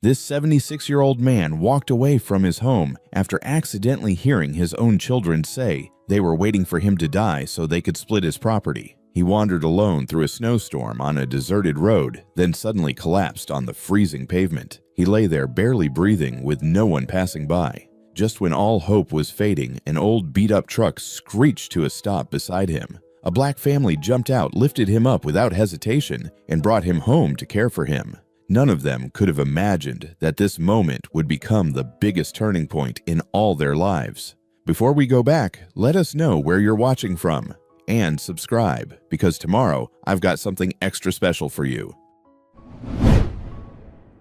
This 76-year-old man walked away from his home after accidentally hearing his own children say they were waiting for him to die so they could split his property. He wandered alone through a snowstorm on a deserted road, then suddenly collapsed on the freezing pavement. He lay there barely breathing with no one passing by. Just when all hope was fading, an old beat-up truck screeched to a stop beside him. A black family jumped out, lifted him up without hesitation, and brought him home to care for him. None of them could have imagined that this moment would become the biggest turning point in all their lives. Before we go back, let us know where you're watching from. And subscribe, because tomorrow I've got something extra special for you.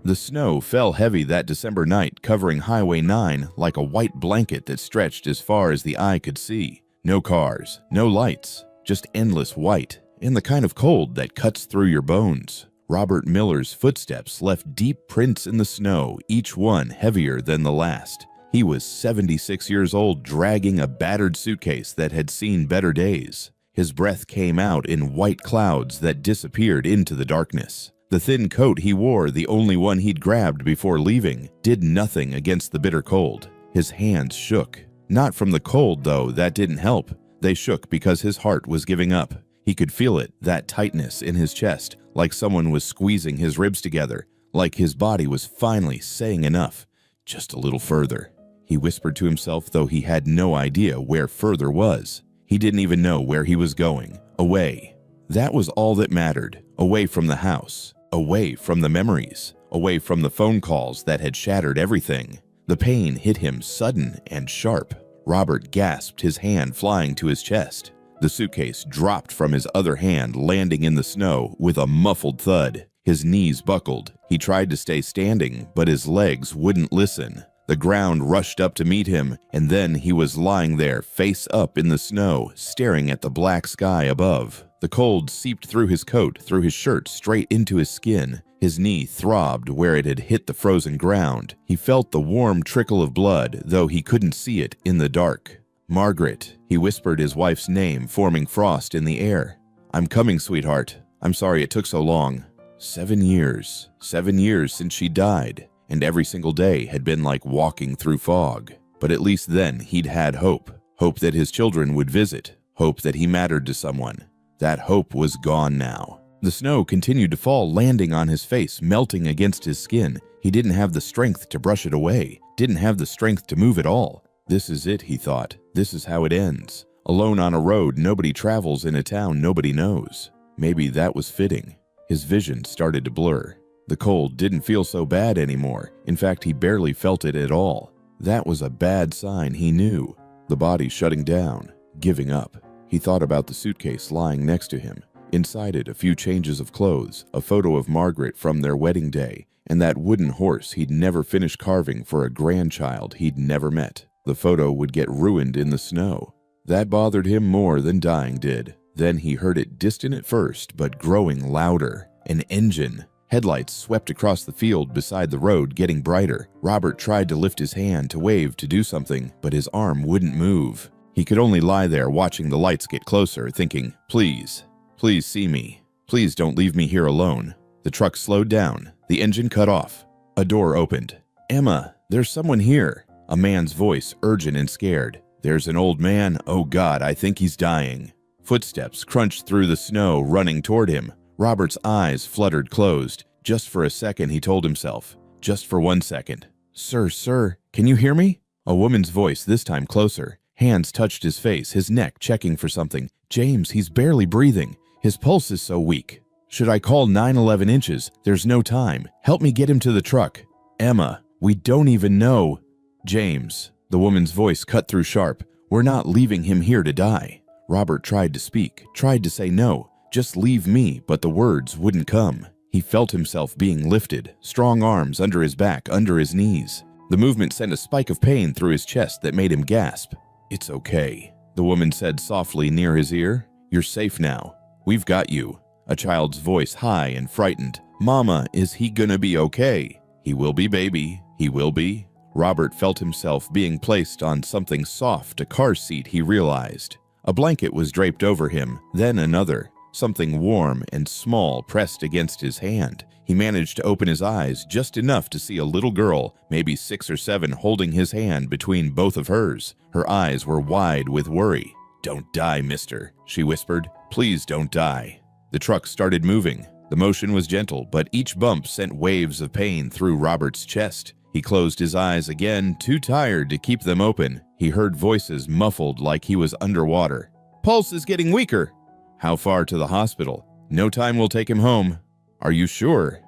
The snow fell heavy that December night, covering Highway 9 like a white blanket that stretched as far as the eye could see. No cars, no lights, just endless white, and the kind of cold that cuts through your bones. Robert Miller's footsteps left deep prints in the snow, each one heavier than the last. He was 76 years old, dragging a battered suitcase that had seen better days. His breath came out in white clouds that disappeared into the darkness. The thin coat he wore, the only one he'd grabbed before leaving, did nothing against the bitter cold. His hands shook. Not from the cold, though, that didn't help. They shook because his heart was giving up. He could feel it, that tightness in his chest, like someone was squeezing his ribs together, like his body was finally saying enough. Just a little further. He whispered to himself, though he had no idea where further was. He didn't even know where he was going. Away. That was all that mattered. Away from the house. Away from the memories. Away from the phone calls that had shattered everything. The pain hit him sudden and sharp. Robert gasped, his hand flying to his chest. The suitcase dropped from his other hand, landing in the snow with a muffled thud. His knees buckled. He tried to stay standing, but his legs wouldn't listen. The ground rushed up to meet him, and then he was lying there, face up in the snow, staring at the black sky above. The cold seeped through his coat, through his shirt, straight into his skin. His knee throbbed where it had hit the frozen ground. He felt the warm trickle of blood, though he couldn't see it in the dark. Margaret, he whispered his wife's name, forming frost in the air. "I'm coming, sweetheart. I'm sorry it took so long." 7 years. 7 years since she died. And every single day had been like walking through fog. But at least then he'd had hope. Hope that his children would visit. Hope that he mattered to someone. That hope was gone now. The snow continued to fall, landing on his face, melting against his skin. He didn't have the strength to brush it away. Didn't have the strength to move at all. This is it, he thought. This is how it ends. Alone on a road nobody travels, in a town nobody knows. Maybe that was fitting. His vision started to blur. The cold didn't feel so bad anymore. In fact, he barely felt it at all. That was a bad sign, he knew. The body shutting down, giving up. He thought about the suitcase lying next to him. Inside it, a few changes of clothes, a photo of Margaret from their wedding day, and that wooden horse he'd never finished carving for a grandchild he'd never met. The photo would get ruined in the snow. That bothered him more than dying did. Then he heard it, distant at first, but growing louder. An engine. Headlights swept across the field beside the road, getting brighter. Robert tried to lift his hand to wave to do something, but his arm wouldn't move. He could only lie there watching the lights get closer, thinking, "Please, please see me. Please don't leave me here alone." The truck slowed down. The engine cut off. A door opened. "Emma, there's someone here." A man's voice, urgent and scared. "There's an old man. Oh God, I think he's dying." Footsteps crunched through the snow, running toward him. Robert's eyes fluttered closed. Just for a second, he told himself. Just for 1 second. Sir, can you hear me?" A woman's voice, this time closer. Hands touched his face, his neck, checking for something. "James, he's barely breathing. His pulse is so weak. Should I call 911 inches? There's no time. Help me get him to the truck." "Emma, we don't even know." "James," the woman's voice cut through sharp. "We're not leaving him here to die." Robert tried to speak, tried to say no. "Just leave me," but the words wouldn't come. He felt himself being lifted, strong arms under his back, under his knees. The movement sent a spike of pain through his chest that made him gasp. "It's okay," the woman said softly near his ear. "You're safe now. We've got you." A child's voice, high and frightened. "Mama, is he gonna be okay?" "He will be, baby. He will be." Robert felt himself being placed on something soft, a car seat, he realized. A blanket was draped over him, then another. Something warm and small pressed against his hand. He managed to open his eyes just enough to see a little girl, maybe 6 or 7, holding his hand between both of hers. Her eyes were wide with worry. "Don't die, mister," she whispered. "Please don't die." The truck started moving. The motion was gentle, but each bump sent waves of pain through Robert's chest. He closed his eyes again, too tired to keep them open. He heard voices muffled like he was underwater. "Pulse is getting weaker." "How far to the hospital?" "No time will take him home." "Are you sure?"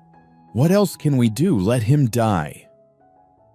"What else can we do? Let him die."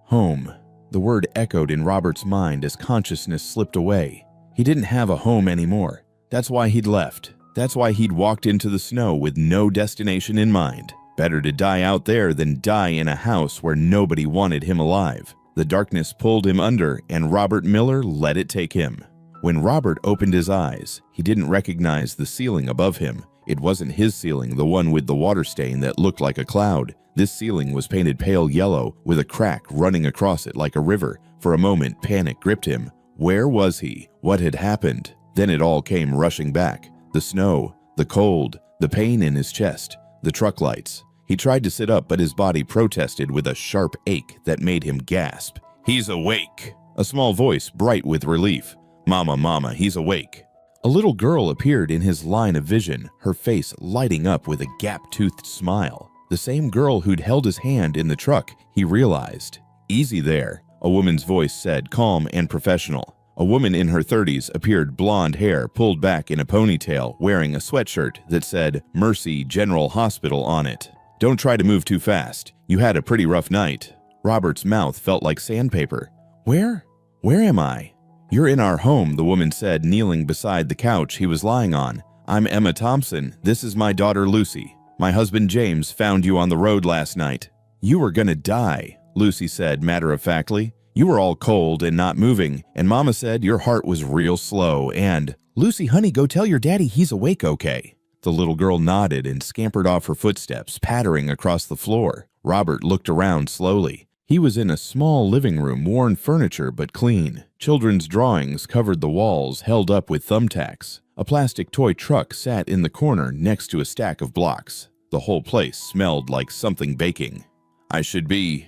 Home. The word echoed in Robert's mind as consciousness slipped away. He didn't have a home anymore. That's why he'd left. That's why he'd walked into the snow with no destination in mind. Better to die out there than die in a house where nobody wanted him alive. The darkness pulled him under, and Robert Miller let it take him. When Robert opened his eyes, he didn't recognize the ceiling above him. It wasn't his ceiling, the one with the water stain that looked like a cloud. This ceiling was painted pale yellow, with a crack running across it like a river. For a moment, panic gripped him. Where was he? What had happened? Then it all came rushing back. The snow, the cold, the pain in his chest, the truck lights. He tried to sit up, but his body protested with a sharp ache that made him gasp. "He's awake!" A small voice, bright with relief. "Mama, Mama, he's awake." A little girl appeared in his line of vision, her face lighting up with a gap-toothed smile. The same girl who'd held his hand in the truck, he realized. "Easy there," a woman's voice said, calm and professional. A woman in her 30s appeared, blonde hair pulled back in a ponytail, wearing a sweatshirt that said Mercy General Hospital on it. "Don't try to move too fast. You had a pretty rough night." Robert's mouth felt like sandpaper. Where am I?" "You're in our home," the woman said, kneeling beside the couch he was lying on. "I'm Emma Thompson. This is my daughter Lucy. My husband James found you on the road last night." "You were gonna die," Lucy said matter-of-factly. "You were all cold and not moving, and Mama said your heart was real slow and—" "Lucy, honey, go tell your daddy he's awake okay." The little girl nodded and scampered off her footsteps, pattering across the floor. Robert looked around slowly. He was in a small living room, worn furniture but clean. Children's drawings covered the walls, held up with thumbtacks. A plastic toy truck sat in the corner next to a stack of blocks. The whole place smelled like something baking. "I should be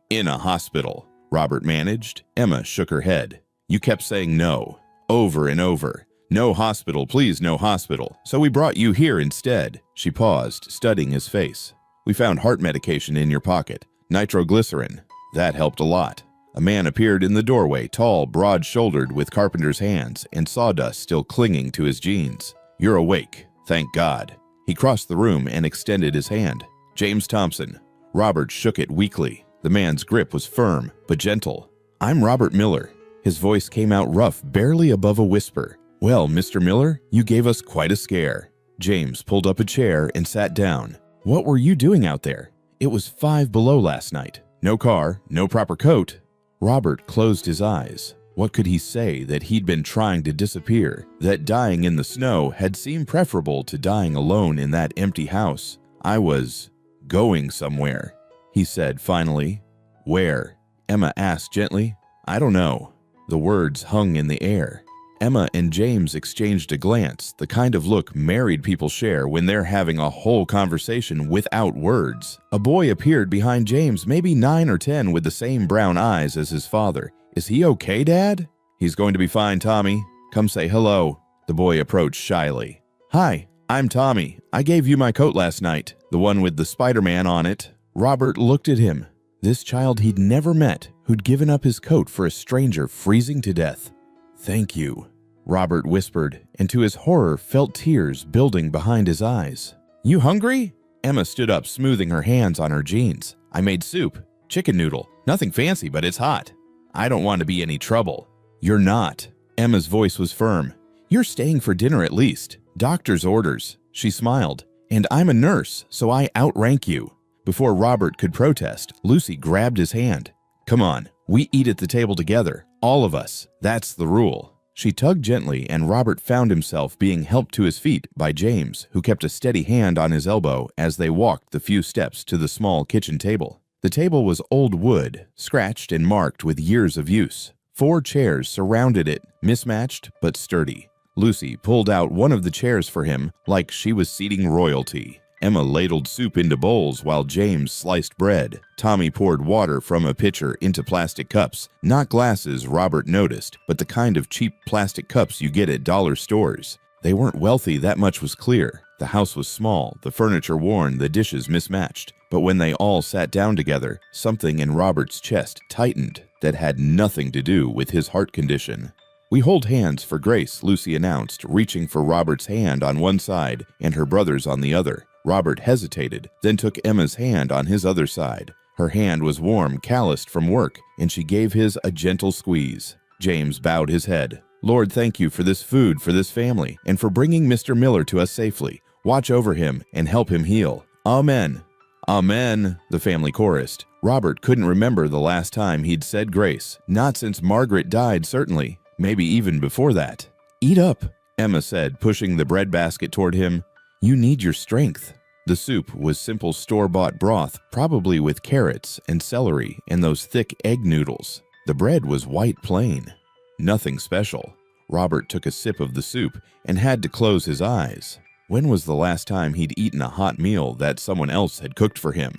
in a hospital," Robert managed. Emma shook her head. "You kept saying no, over and over. No hospital, please, no hospital. So we brought you here instead." She paused, studying his face. "We found heart medication in your pocket. Nitroglycerin. That helped a lot." A man appeared in the doorway, tall, broad-shouldered, with carpenter's hands, and sawdust still clinging to his jeans. "You're awake. Thank God." He crossed the room and extended his hand. "James Thompson." Robert shook it weakly. The man's grip was firm, but gentle. "I'm Robert Miller." His voice came out rough, barely above a whisper. "Well, Mr. Miller, you gave us quite a scare." James pulled up a chair and sat down. "What were you doing out there? It was 5 below last night. No car, no proper coat." Robert closed his eyes. What could he say that he'd been trying to disappear? That dying in the snow had seemed preferable to dying alone in that empty house. "I was going somewhere," he said finally. "Where?" Emma asked gently. "I don't know." The words hung in the air. Emma and James exchanged a glance, the kind of look married people share when they're having a whole conversation without words. A boy appeared behind James, maybe 9 or 10, with the same brown eyes as his father. "Is he okay, Dad?" "He's going to be fine, Tommy. Come say hello." The boy approached shyly. "Hi, I'm Tommy. I gave you my coat last night, the one with the Spider-Man on it." Robert looked at him. This child he'd never met, who'd given up his coat for a stranger freezing to death. "Thank you," Robert whispered, and to his horror felt tears building behind his eyes. "You hungry?" Emma stood up, smoothing her hands on her jeans. "I made soup. Chicken noodle. Nothing fancy, but it's hot. I don't want to be any trouble." "You're not." Emma's voice was firm. "You're staying for dinner at least. Doctor's orders." She smiled. "And I'm a nurse, so I outrank you." Before Robert could protest, Lucy grabbed his hand. "Come on, we eat at the table together. All of us. That's the rule." She tugged gently, and Robert found himself being helped to his feet by James, who kept a steady hand on his elbow as they walked the few steps to the small kitchen table. The table was old wood, scratched and marked with years of use. 4 chairs surrounded it, mismatched but sturdy. Lucy pulled out one of the chairs for him like she was seating royalty. Emma ladled soup into bowls while James sliced bread. Tommy poured water from a pitcher into plastic cups, not glasses, Robert noticed, but the kind of cheap plastic cups you get at dollar stores. They weren't wealthy, that much was clear. The house was small, the furniture worn, the dishes mismatched. But when they all sat down together, something in Robert's chest tightened that had nothing to do with his heart condition. "We hold hands for Grace," Lucy announced, reaching for Robert's hand on one side and her brother's on the other. Robert hesitated, then took Emma's hand on his other side. Her hand was warm, calloused from work, and she gave his a gentle squeeze. James bowed his head. "Lord, thank you for this food for this family, and for bringing Mr. Miller to us safely. Watch over him and help him heal. Amen." "Amen," the family chorused. Robert couldn't remember the last time he'd said grace. Not since Margaret died, certainly. Maybe even before that. "Eat up," Emma said, pushing the bread basket toward him. "You need your strength." The soup was simple store-bought broth, probably with carrots and celery and those thick egg noodles. The bread was white plain. Nothing special. Robert took a sip of the soup and had to close his eyes. When was the last time he'd eaten a hot meal that someone else had cooked for him?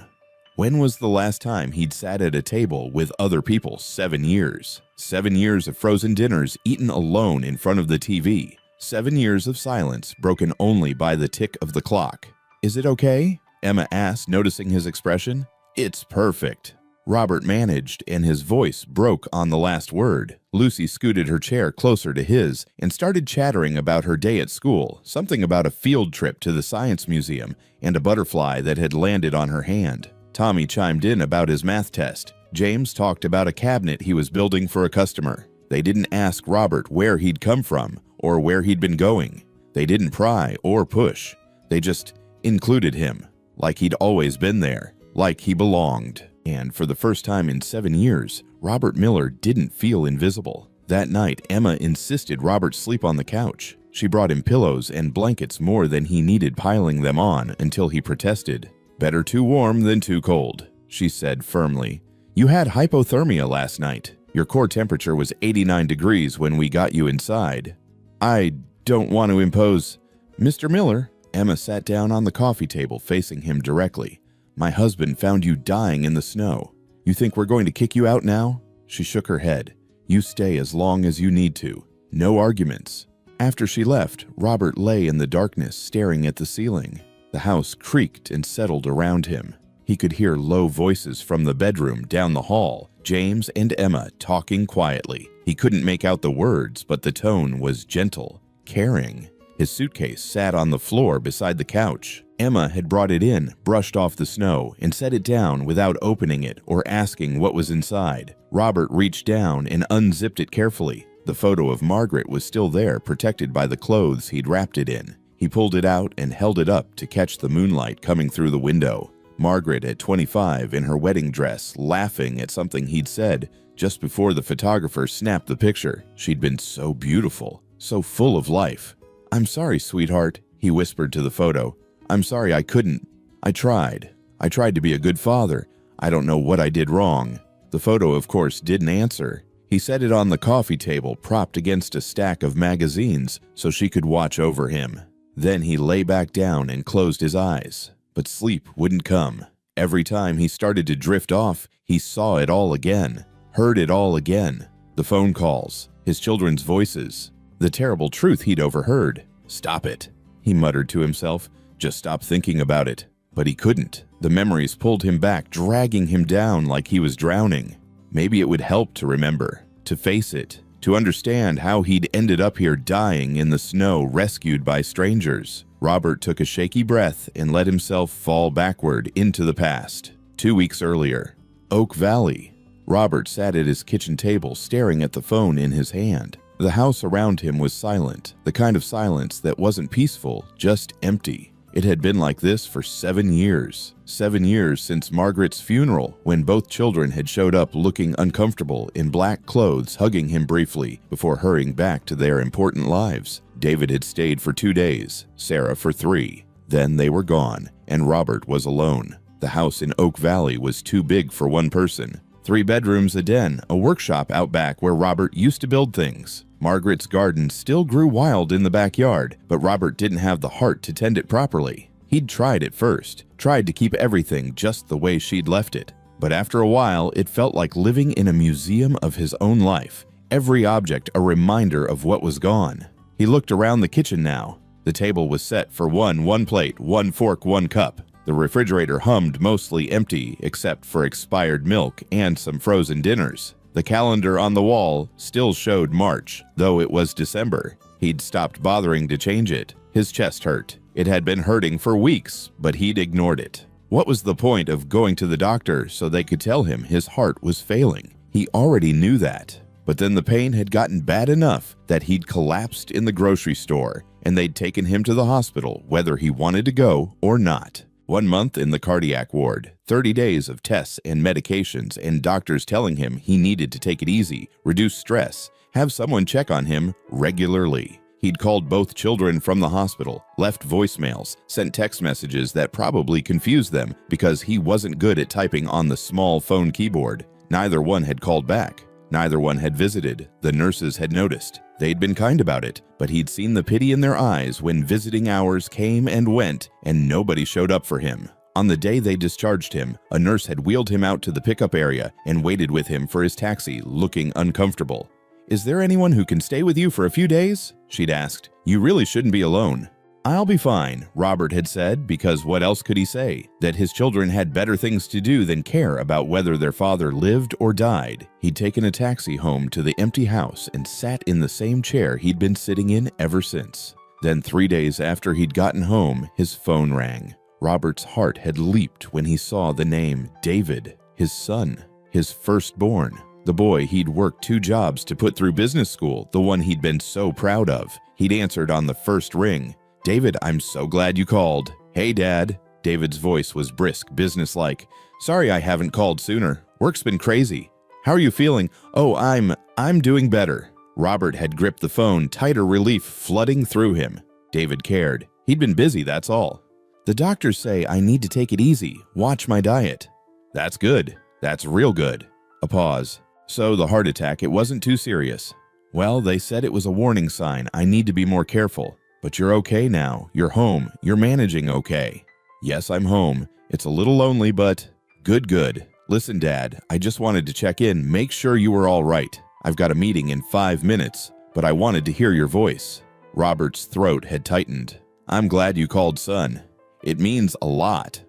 When was the last time he'd sat at a table with other people? 7 years. 7 years of frozen dinners eaten alone in front of the TV. 7 years of silence broken only by the tick of the clock. "Is it okay?" Emma asked, noticing his expression. "It's perfect." Robert managed, and his voice broke on the last word. Lucy scooted her chair closer to his and started chattering about her day at school, something about a field trip to the science museum and a butterfly that had landed on her hand. Tommy chimed in about his math test. James talked about a cabinet he was building for a customer. They didn't ask Robert where he'd come from or where he'd been going. They didn't pry or push. They just included him, like he'd always been there, like he belonged. And for the first time in 7 years, Robert Miller didn't feel invisible. That night, Emma insisted Robert sleep on the couch. She brought him pillows and blankets more than he needed, piling them on until he protested. "Better too warm than too cold," she said firmly. "You had hypothermia last night. Your core temperature was 89 degrees when we got you inside." "I don't want to impose." "Mr. Miller," Emma sat down on the coffee table facing him directly. "My husband found you dying in the snow. You think we're going to kick you out now?" She shook her head. "You stay as long as you need to. No arguments." After she left, Robert lay in the darkness staring at the ceiling. The house creaked and settled around him. He could hear low voices from the bedroom down the hall, James and Emma talking quietly. He couldn't make out the words, but the tone was gentle, caring. His suitcase sat on the floor beside the couch. Emma had brought it in, brushed off the snow, and set it down without opening it or asking what was inside. Robert reached down and unzipped it carefully. The photo of Margaret was still there, protected by the clothes he'd wrapped it in. He pulled it out and held it up to catch the moonlight coming through the window. Margaret at 25 in her wedding dress, laughing at something he'd said just before the photographer snapped the picture. She'd been so beautiful, so full of life. "I'm sorry, sweetheart," he whispered to the photo. "I'm sorry I couldn't. I tried. I tried to be a good father. I don't know what I did wrong." The photo, of course, didn't answer. He set it on the coffee table, propped against a stack of magazines, so she could watch over him. Then he lay back down and closed his eyes. But sleep wouldn't come. Every time he started to drift off, he saw it all again, heard it all again. The phone calls, his children's voices, the terrible truth he'd overheard. "Stop it," he muttered to himself. "Just stop thinking about it." But he couldn't. The memories pulled him back, dragging him down like he was drowning. Maybe it would help to remember, to face it, to understand how he'd ended up here dying in the snow, rescued by strangers. Robert took a shaky breath and let himself fall backward into the past. 2 weeks earlier, Oak Valley. Robert sat at his kitchen table, staring at the phone in his hand. The house around him was silent, the kind of silence that wasn't peaceful, just empty. It had been like this for 7 years. 7 years since Margaret's funeral, when both children had showed up looking uncomfortable in black clothes, hugging him briefly before hurrying back to their important lives. David had stayed for 2 days, Sarah for 3. Then they were gone, and Robert was alone. The house in Oak Valley was too big for one person. 3 bedrooms, a den, a workshop out back where Robert used to build things. Margaret's garden still grew wild in the backyard, but Robert didn't have the heart to tend it properly. He'd tried at first, tried to keep everything just the way she'd left it. But after a while, it felt like living in a museum of his own life, every object a reminder of what was gone. He looked around the kitchen now. The table was set for one plate, 1 fork, 1 cup. The refrigerator hummed mostly empty except for expired milk and some frozen dinners. The calendar on the wall still showed March, though it was December. He'd stopped bothering to change it. His chest hurt. It had been hurting for weeks, but he'd ignored it. What was the point of going to the doctor so they could tell him his heart was failing? He already knew that. But then the pain had gotten bad enough that he'd collapsed in the grocery store, and they'd taken him to the hospital whether he wanted to go or not. 1 month in the cardiac ward, 30 days of tests and medications, and doctors telling him he needed to take it easy, reduce stress, have someone check on him regularly. He'd called both children from the hospital, left voicemails, sent text messages that probably confused them because he wasn't good at typing on the small phone keyboard. Neither one had called back. Neither one had visited. The nurses had noticed. They'd been kind about it, but he'd seen the pity in their eyes when visiting hours came and went and nobody showed up for him. On the day they discharged him, a nurse had wheeled him out to the pickup area and waited with him for his taxi, looking uncomfortable. "Is there anyone who can stay with you for a few days?" she'd asked. "You really shouldn't be alone." "I'll be fine," Robert had said, because what else could he say? That his children had better things to do than care about whether their father lived or died. He'd taken a taxi home to the empty house and sat in the same chair he'd been sitting in ever since. Then 3 days after he'd gotten home, his phone rang. Robert's heart had leaped when he saw the name David, his son, his firstborn. The boy he'd worked 2 jobs to put through business school, the one he'd been so proud of. He'd answered on the first ring. "David, I'm so glad you called." "Hey, Dad." David's voice was brisk, businesslike. "Sorry I haven't called sooner. Work's been crazy. How are you feeling?" "Oh, I'm doing better." Robert had gripped the phone, tighter relief flooding through him. David cared. He'd been busy, that's all. "The doctors say I need to take it easy, watch my diet." "That's good. That's real good." A pause. "So the heart attack, it wasn't too serious." "Well, they said it was a warning sign. I need to be more careful." "But you're okay now. You're home. You're managing okay." "Yes, I'm home. It's a little lonely, but..." Good. "Listen, Dad, I just wanted to check in, make sure you were all right. I've got a meeting in 5 minutes, but I wanted to hear your voice." Robert's throat had tightened. "I'm glad you called, son. It means a lot."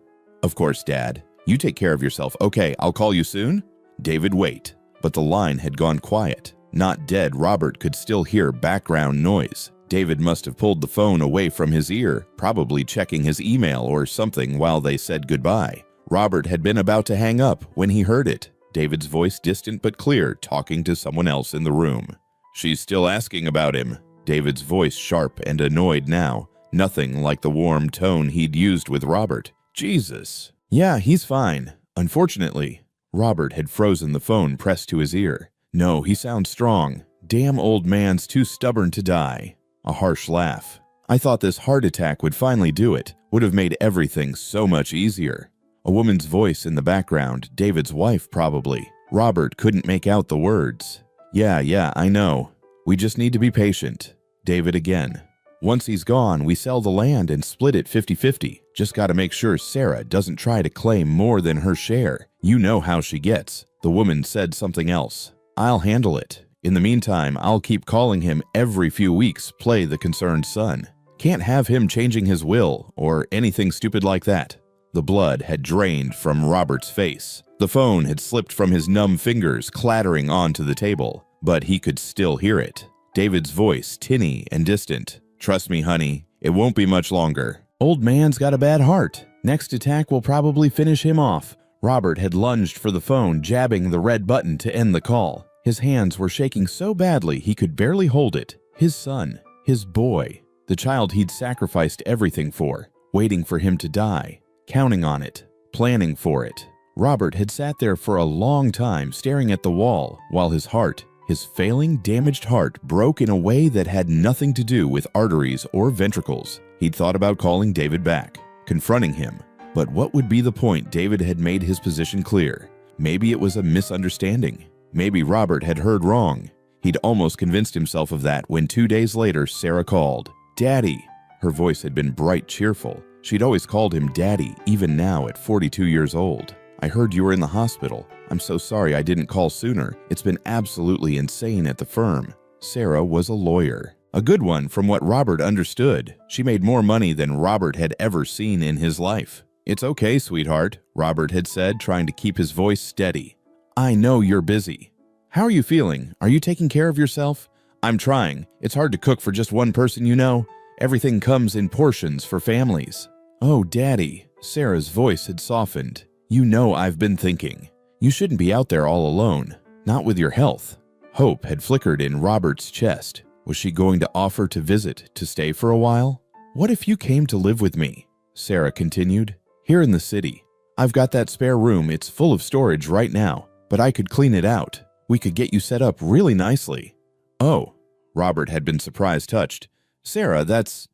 "Of course, Dad. You take care of yourself. Okay, I'll call you soon." David wait, but the line had gone quiet. Not dead, Robert could still hear background noise. David must have pulled the phone away from his ear, probably checking his email or something while they said goodbye. Robert had been about to hang up when he heard it. David's voice distant but clear, talking to someone else in the room. "She's still asking about him." David's voice sharp and annoyed now, nothing like the warm tone he'd used with Robert. "Jesus." "Yeah, he's fine. Unfortunately." Robert had frozen the phone pressed to his ear. "No, he sounds strong. Damn old man's too stubborn to die." A harsh laugh. "I thought this heart attack would finally do it, would have made everything so much easier." A woman's voice in the background, David's wife probably. Robert couldn't make out the words. Yeah, I know. We just need to be patient." David again. "Once he's gone, we sell the land and split it 50-50. Just gotta make sure Sarah doesn't try to claim more than her share. You know how she gets." The woman said something else. "I'll handle it. In the meantime, I'll keep calling him every few weeks, play the concerned son. Can't have him changing his will or anything stupid like that." The blood had drained from Robert's face. The phone had slipped from his numb fingers, clattering onto the table, but he could still hear it. David's voice, tinny and distant. "Trust me, honey, it won't be much longer. Old man's got a bad heart. Next attack will probably finish him off." Robert had lunged for the phone, jabbing the red button to end the call. His hands were shaking so badly he could barely hold it. His son, his boy, the child he'd sacrificed everything for, waiting for him to die, counting on it, planning for it. Robert had sat there for a long time staring at the wall while his heart, his failing, damaged heart, broke in a way that had nothing to do with arteries or ventricles. He'd thought about calling David back, confronting him. But what would be the point? David had made his position clear. Maybe it was a misunderstanding. Maybe Robert had heard wrong. He'd almost convinced himself of that when 2 days later Sarah called. "Daddy." Her voice had been bright, cheerful. She'd always called him Daddy, even now at 42 years old. "I heard you were in the hospital. I'm so sorry I didn't call sooner. It's been absolutely insane at the firm." Sarah was a lawyer. A good one from what Robert understood. She made more money than Robert had ever seen in his life. "It's okay, sweetheart," Robert had said, trying to keep his voice steady. "I know you're busy. How are you feeling? Are you taking care of yourself?" "I'm trying. It's hard to cook for just one person, you know. Everything comes in portions for families." "Oh, Daddy." Sarah's voice had softened. "You know I've been thinking. You shouldn't be out there all alone. Not with your health." Hope had flickered in Robert's chest. Was she going to offer to visit, to stay for a while? "What if you came to live with me?" Sarah continued. "Here in the city. I've got that spare room. It's full of storage right now, but I could clean it out. We could get you set up really nicely." "Oh." Robert had been surprise touched. "Sarah, that's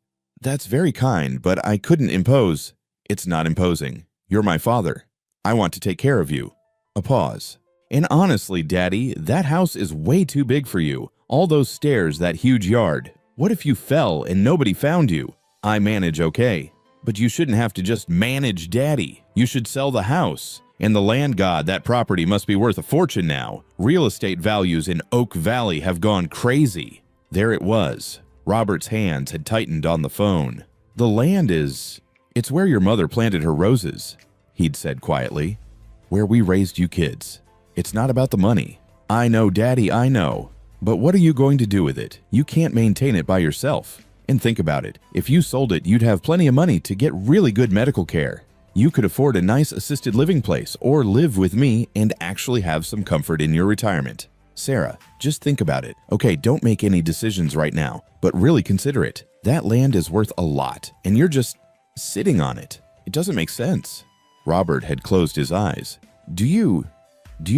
very kind, but I couldn't impose." "It's not imposing. You're my father. I want to take care of you." A pause. "And honestly, Daddy, that house is way too big for you. All those stairs, that huge yard. What if you fell and nobody found you? I manage okay. But you shouldn't have to just manage Daddy. You should sell the house. And the land god, that property must be worth a fortune now. Real estate values in Oak Valley have gone crazy." There it was. Robert's hands had tightened on the phone. "The land it's where your mother planted her roses," he'd said quietly. "Where we raised you kids. It's not about the money." "I know, Daddy, I know. But what are you going to do with it? You can't maintain it by yourself. And think about it. If you sold it, you'd have plenty of money to get really good medical care. You could afford a nice assisted living place or live with me and actually have some comfort in your retirement." "Sarah, just think about it. Okay, don't make any decisions right now, but really consider it. That land is worth a lot, and you're just sitting on it. It doesn't make sense." Robert had closed his eyes. Do you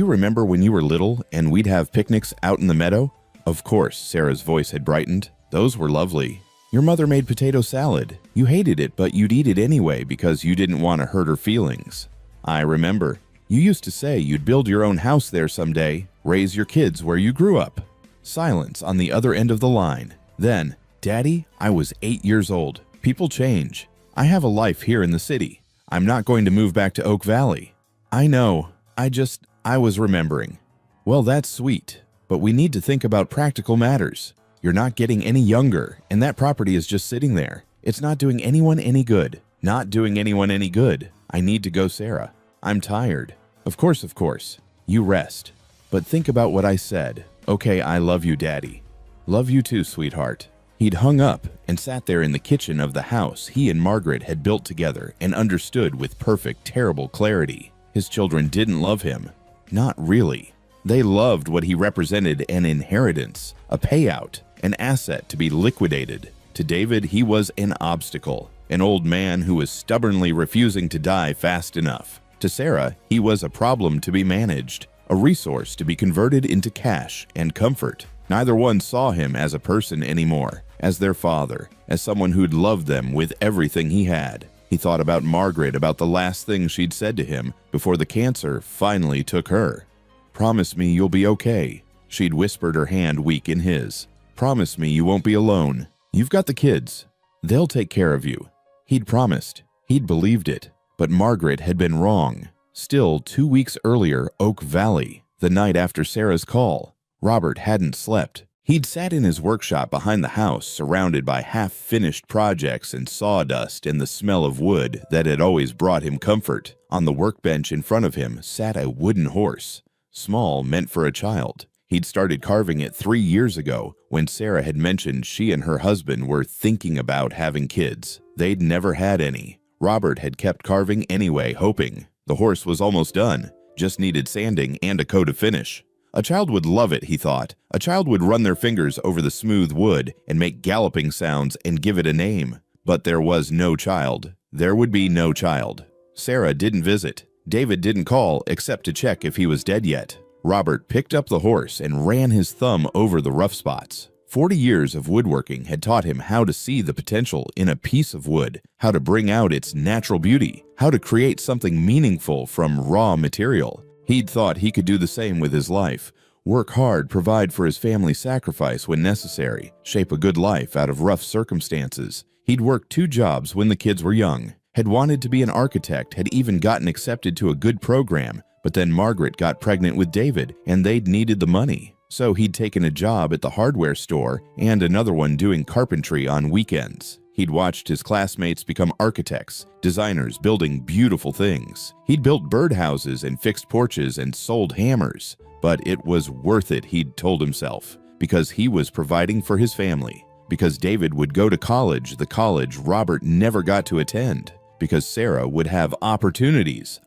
remember when you were little and we'd have picnics out in the meadow?" "Of course," Sarah's voice had brightened. "Those were lovely. Your mother made potato salad. You hated it, but you'd eat it anyway because you didn't want to hurt her feelings." "I remember. You used to say you'd build your own house there someday, raise your kids where you grew up." Silence on the other end of the line. Then, "Daddy, I was 8 years old. People change. I have a life here in the city. I'm not going to move back to Oak Valley." "I know. I was remembering." "Well, that's sweet, but we need to think about practical matters. You're not getting any younger, and that property is just sitting there. It's not doing anyone any good. Not doing anyone any good. I need to go, Sarah. I'm tired." Of course. You rest. But think about what I said. Okay, I love you, Daddy." "Love you too, sweetheart." He'd hung up and sat there in the kitchen of the house he and Margaret had built together and understood with perfect, terrible clarity. His children didn't love him. Not really. They loved what he represented: an inheritance, a payout, an asset to be liquidated. To David, he was an obstacle, an old man who was stubbornly refusing to die fast enough. To Sarah, he was a problem to be managed, a resource to be converted into cash and comfort. Neither one saw him as a person anymore, as their father, as someone who'd loved them with everything he had. He thought about Margaret, about the last thing she'd said to him before the cancer finally took her. "Promise me you'll be okay." She'd whispered, her hand weak in his. "Promise me you won't be alone. You've got the kids. They'll take care of you." He'd promised. He'd believed it. But Margaret had been wrong. Still, 2 weeks earlier, Oak Valley, the night after Sarah's call. Robert hadn't slept. He'd sat in his workshop behind the house, surrounded by half-finished projects and sawdust and the smell of wood that had always brought him comfort. On the workbench in front of him sat a wooden horse, small, meant for a child. He'd started carving it 3 years ago when Sarah had mentioned she and her husband were thinking about having kids. They'd never had any. Robert had kept carving anyway, hoping. The horse was almost done, just needed sanding and a coat of finish. A child would love it, he thought. A child would run their fingers over the smooth wood and make galloping sounds and give it a name. But there was no child. There would be no child. Sarah didn't visit. David didn't call except to check if he was dead yet. Robert picked up the horse and ran his thumb over the rough spots. 40 years of woodworking had taught him how to see the potential in a piece of wood, how to bring out its natural beauty, how to create something meaningful from raw material. He'd thought he could do the same with his life. Work hard, provide for his family, sacrifice when necessary, shape a good life out of rough circumstances. He'd worked 2 jobs when the kids were young, had wanted to be an architect, had even gotten accepted to a good program, but then Margaret got pregnant with David and they'd needed the money. So he'd taken a job at the hardware store and another one doing carpentry on weekends. He'd watched his classmates become architects, designers building beautiful things. He'd built birdhouses and fixed porches and sold hammers. But it was worth it, he'd told himself, because he was providing for his family. Because David would go to college, the college Robert never got to attend. Because Sarah would have opportunities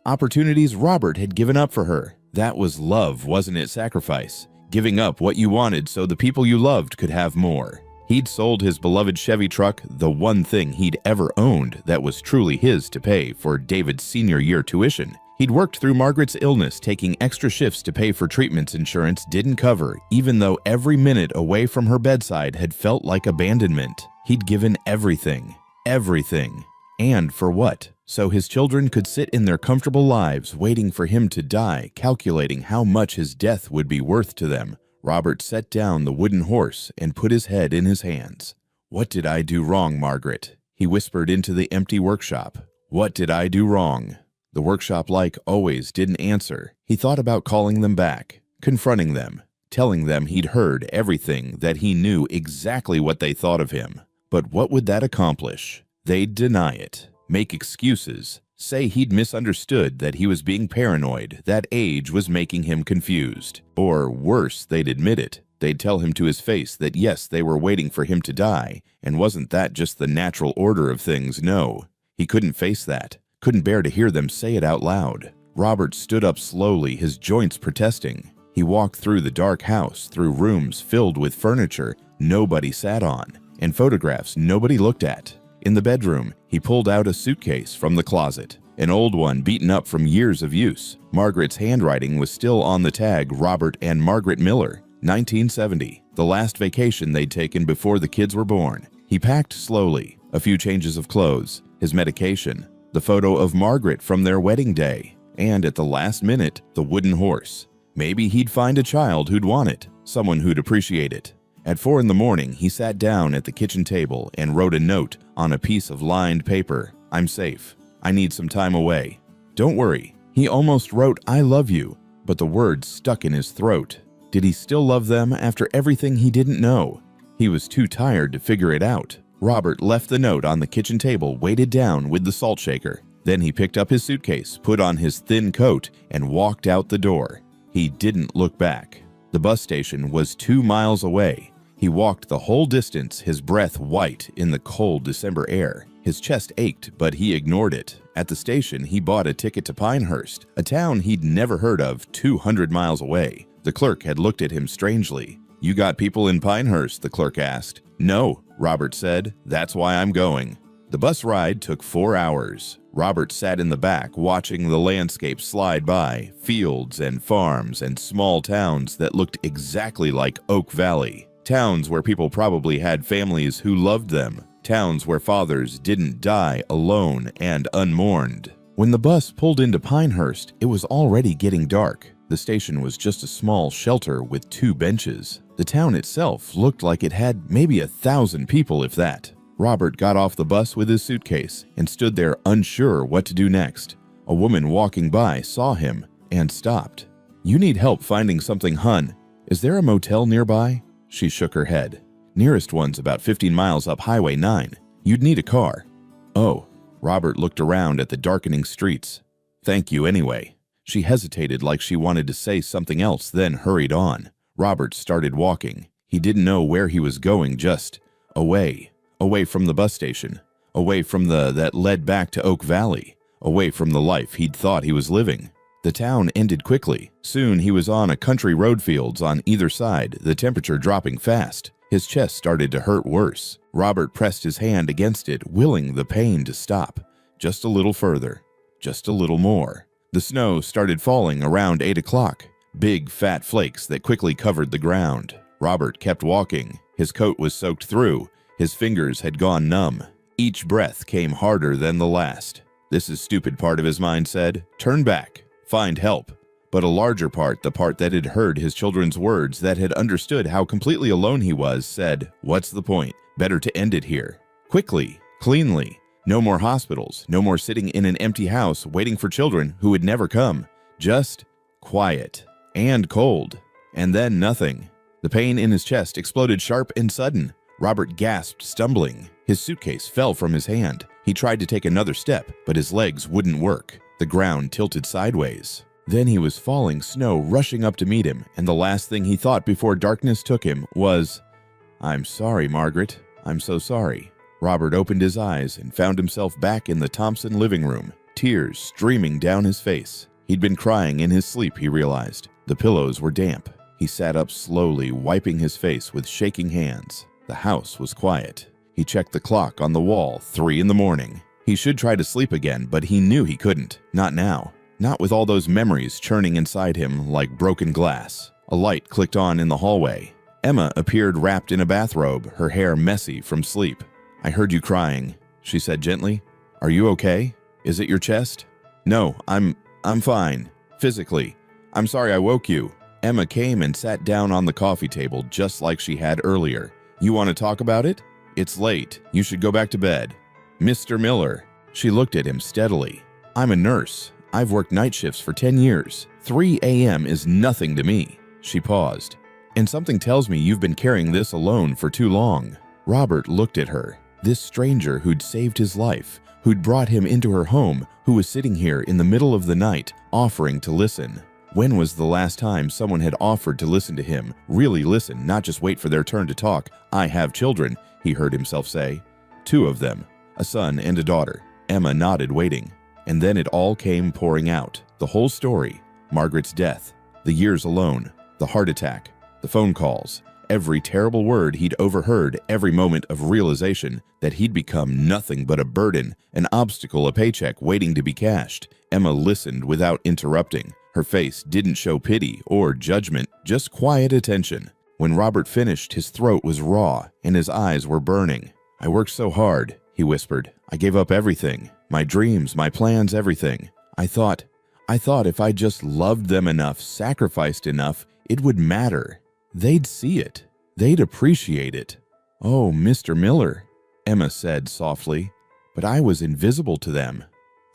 Robert had given up for her. That was love, wasn't it? Sacrifice. Giving up what you wanted so the people you loved could have more. He'd sold his beloved Chevy truck, the one thing he'd ever owned that was truly his, to pay for David's senior year tuition. He'd worked through Margaret's illness, taking extra shifts to pay for treatments insurance didn't cover, even though every minute away from her bedside had felt like abandonment. He'd given everything. Everything. And for what? So his children could sit in their comfortable lives, waiting for him to die, calculating how much his death would be worth to them. Robert set down the wooden horse and put his head in his hands. "What did I do wrong, Margaret?" he whispered into the empty workshop. "What did I do wrong?" The workshop, like always, didn't answer. He thought about calling them back, confronting them, telling them he'd heard everything, that he knew exactly what they thought of him. But what would that accomplish? They'd deny it, make excuses, say he'd misunderstood, that he was being paranoid, that age was making him confused. Or worse, they'd admit it. They'd tell him to his face that yes, they were waiting for him to die, and wasn't that just the natural order of things? No, he couldn't face that. Couldn't bear to hear them say it out loud. Robert stood up slowly, his joints protesting. He walked through the dark house, through rooms filled with furniture nobody sat on, and photographs nobody looked at. In the bedroom, he pulled out a suitcase from the closet, an old one beaten up from years of use. Margaret's handwriting was still on the tag, Robert and Margaret Miller, 1970, the last vacation they'd taken before the kids were born. He packed slowly, a few changes of clothes, his medication, the photo of Margaret from their wedding day, and at the last minute, the wooden horse. Maybe he'd find a child who'd want it, someone who'd appreciate it. At 4 a.m, he sat down at the kitchen table and wrote a note on a piece of lined paper. "I'm safe. I need some time away. Don't worry." He almost wrote, "I love you," but the words stuck in his throat. Did he still love them after everything he didn't know? He was too tired to figure it out. Robert left the note on the kitchen table, weighted down with the salt shaker. Then he picked up his suitcase, put on his thin coat, and walked out the door. He didn't look back. The bus station was 2 miles away. He walked the whole distance, his breath white in the cold December air. His chest ached, but he ignored it. At the station, he bought a ticket to Pinehurst, a town he'd never heard of, 200 miles away. The clerk had looked at him strangely. "You got people in Pinehurst?" the clerk asked. "No," Robert said. "That's why I'm going." The bus ride took 4 hours. Robert sat in the back, watching the landscape slide by, fields and farms and small towns that looked exactly like Oak Valley. Towns where people probably had families who loved them. Towns where fathers didn't die alone and unmourned. When the bus pulled into Pinehurst, it was already getting dark. The station was just a small shelter with 2 benches. The town itself looked like it had maybe 1,000 people, if that. Robert got off the bus with his suitcase and stood there unsure what to do next. A woman walking by saw him and stopped. "You need help finding something, hun. Is there a motel nearby?" She shook her head. "Nearest one's about 15 miles up Highway 9. You'd need a car." "Oh." Robert looked around at the darkening streets. "Thank you anyway." She hesitated like she wanted to say something else, then hurried on. Robert started walking. He didn't know where he was going, just away. Away from the bus station. Away from that led back to Oak Valley. Away from the life he'd thought he was living. The town ended quickly. Soon he was on a country road, fields on either side, the temperature dropping fast. His chest started to hurt worse. Robert pressed his hand against it, willing the pain to stop. Just a little further. Just a little more. The snow started falling around 8 o'clock. Big, fat flakes that quickly covered the ground. Robert kept walking. His coat was soaked through. His fingers had gone numb. Each breath came harder than the last. "This is stupid," part of his mind said. "Turn back. Find help." But a larger part, the part that had heard his children's words, that had understood how completely alone he was, said, "What's the point? Better to end it here. Quickly, cleanly. No more hospitals, no more sitting in an empty house waiting for children who would never come. Just quiet and cold. And then nothing." The pain in his chest exploded sharp and sudden. Robert gasped, stumbling. His suitcase fell from his hand. He tried to take another step, but his legs wouldn't work. The ground tilted sideways. Then he was falling snow rushing up to meet him, and the last thing he thought before darkness took him was, "I'm sorry, Margaret. I'm so sorry." Robert opened his eyes and found himself back in the Thompson living room, tears streaming down his face. He'd been crying in his sleep, he realized. The pillows were damp. He sat up slowly, wiping his face with shaking hands. The house was quiet. He checked the clock on the wall, 3 in the morning. He should try to sleep again, but he knew he couldn't. Not now. Not with all those memories churning inside him like broken glass. A light clicked on in the hallway. Emma appeared wrapped in a bathrobe, her hair messy from sleep. "I heard you crying," she said gently. "Are you okay? Is it your chest?" "No, I'm fine. Physically. I'm sorry I woke you." Emma came and sat down on the coffee table just like she had earlier. "You want to talk about it? It's late. You should go back to bed." "Mr. Miller." She looked at him steadily. "I'm a nurse. I've worked night shifts for 10 years. 3 a.m. is nothing to me." She paused. "And something tells me you've been carrying this alone for too long." Robert looked at her. This stranger who'd saved his life, who'd brought him into her home, who was sitting here in the middle of the night, offering to listen. When was the last time someone had offered to listen to him? Really listen, not just wait for their turn to talk. "I have children," he heard himself say. 2 of them, a son and a daughter. Emma nodded, waiting. And then it all came pouring out. The whole story. Margaret's death. The years alone. The heart attack. The phone calls. Every terrible word he'd overheard, every moment of realization that he'd become nothing but a burden, an obstacle, a paycheck waiting to be cashed. Emma listened without interrupting. Her face didn't show pity or judgment, just quiet attention. When Robert finished, his throat was raw and his eyes were burning. "I worked so hard," he whispered. "I gave up everything. My dreams, my plans, everything. I thought if I just loved them enough, sacrificed enough, it would matter. They'd see it. They'd appreciate it." "Oh, Mr. Miller," Emma said softly, "but I was invisible to them.